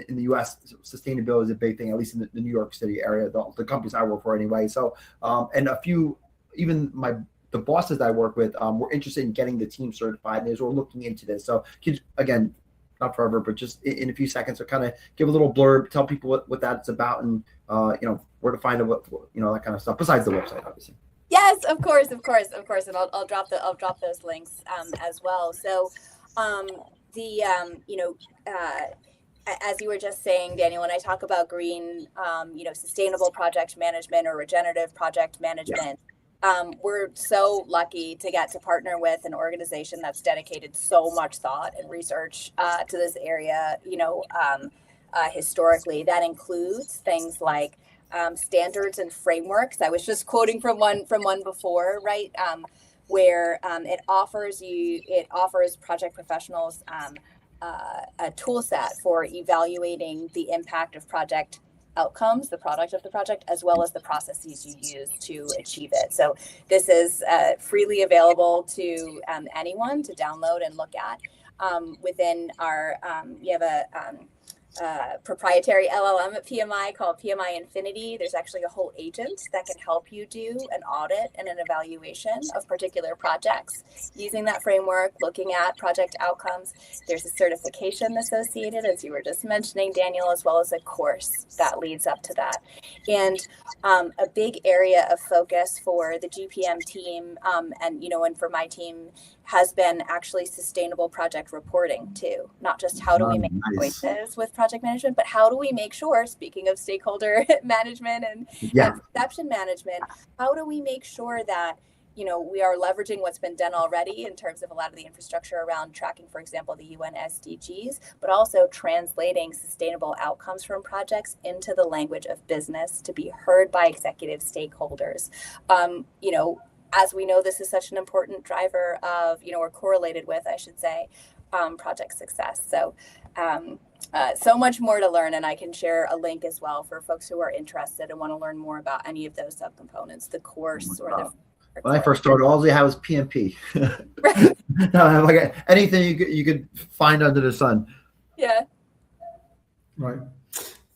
In the U.S., sustainability is a big thing, at least in the New York City area, the companies I work for anyway. So, and a few, even the bosses that I work with, were interested in getting the team certified, and as we're looking into this. So, again, not forever, but just in a few seconds, to kind of give a little blurb, tell people what that's about, and where to find it, that kind of stuff. Besides the website, obviously. Yes, of course, and I'll drop those links as well. So, as you were just saying, Daniel, when I talk about green, sustainable project management or regenerative project management, we're so lucky to get to partner with an organization that's dedicated so much thought and research to this area. Historically, that includes things like standards and frameworks. I was just quoting from one before, right? Where it offers project professionals a tool set for evaluating the impact of project outcomes, the product of the project, as well as the processes you use to achieve it. So this is freely available to anyone to download and look at. Within our, we have a proprietary LLM at PMI called PMI Infinity. There's actually a whole agent that can help you do an audit and an evaluation of particular projects using that framework, looking at project outcomes. There's a certification associated, as you were just mentioning, Daniel, as well as a course that leads up to that. And a big area of focus for the GPM team and for my team has been actually sustainable project reporting too. Not just how do we make choices with project management, but how do we make sure, speaking of stakeholder management and perception management, how do we make sure that we are leveraging what's been done already in terms of a lot of the infrastructure around tracking, for example, the UN SDGs, but also translating sustainable outcomes from projects into the language of business to be heard by executive stakeholders. As we know, this is such an important driver of, or correlated with, I should say, project success. So, so much more to learn, and I can share a link as well for folks who are interested and want to learn more about any of those subcomponents, the course or the. When I first started, all they had was PMP. No, like anything you could find under the sun. Yeah. Right.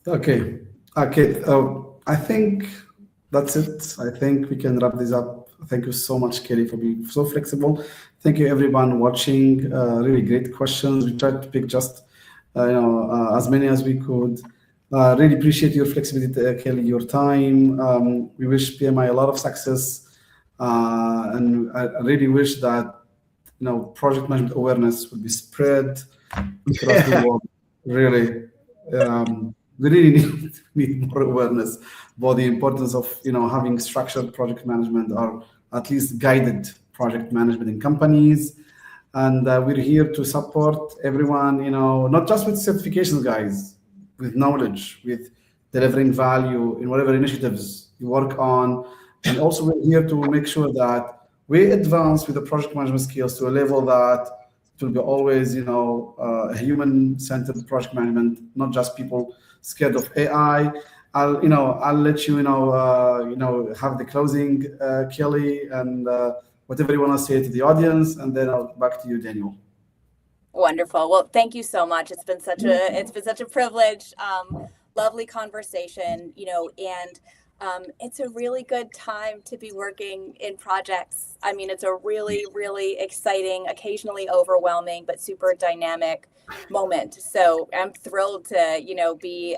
Okay. I think that's it. I think we can wrap this up. Thank you so much, Kelly, for being so flexible. Thank you, everyone watching. Really great questions. We tried to pick just, as many as we could. Really appreciate your flexibility, Kelly, your time. We wish PMI a lot of success. And I really wish that, project management awareness would be spread across the world. Really. We really need more awareness about the importance of having structured project management, or at least guided project management in companies. And we're here to support everyone, not just with certifications, guys, with knowledge, with delivering value in whatever initiatives you work on. And also we're here to make sure that we advance with the project management skills to a level that it will be always, a human-centered project management, not just people scared of AI. I'll let you have the closing, Kelly, and whatever you want to say to the audience, and then I'll back to you, Daniel. Wonderful. Well, thank you so much. It's been such a privilege. Lovely conversation, and It's a really good time to be working in projects. I mean, it's a really, really exciting, occasionally overwhelming, but super dynamic moment. So I'm thrilled to, be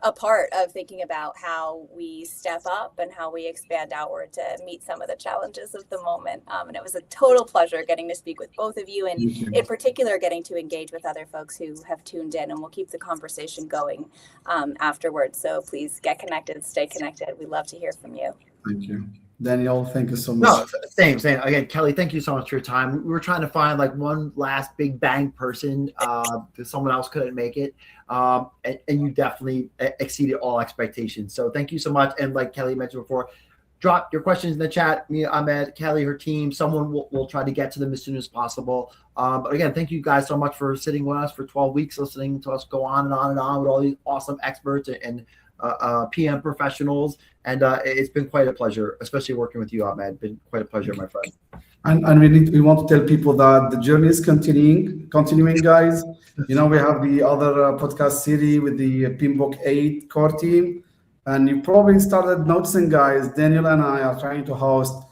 a part of thinking about how we step up and how we expand outward to meet some of the challenges of the moment. And it was a total pleasure getting to speak with both of you, and in particular, getting to engage with other folks who have tuned in, and we'll keep the conversation going afterwards. So please get connected, stay connected. We'd love to hear from you. Thank you. Daniel, thank you so much. No, same. Again, Kelly, thank you so much for your time. We were trying to find like one last big bang person that someone else couldn't make it. And you definitely exceeded all expectations. So thank you so much. And like Kelly mentioned before, drop your questions in the chat. Me, Ahmed, Kelly, her team, someone will try to get to them as soon as possible. But again, thank you guys so much for sitting with us for 12 weeks, listening to us go on and on and on with all these awesome experts and PM professionals. And it's been quite a pleasure, especially working with you, Ahmed. Been quite a pleasure, my friend. And we want to tell people that the journey is continuing, guys. We have the other podcast series with the PMBOK 8 core team. And you probably started noticing, guys, Daniel and I are trying to host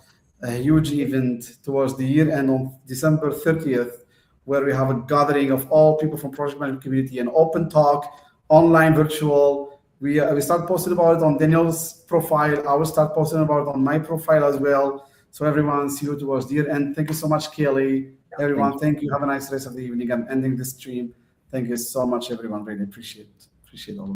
a huge event towards the year end on December 30th, where we have a gathering of all people from project management community, an open talk, online, virtual. We start posting about it on Daniel's profile. I will start posting about it on my profile as well. So everyone, see you towards the year end. Thank you so much, Kelly. Everyone, thank you. Have a nice rest of the evening. I'm ending this stream. Thank you so much, everyone. Really appreciate all of it.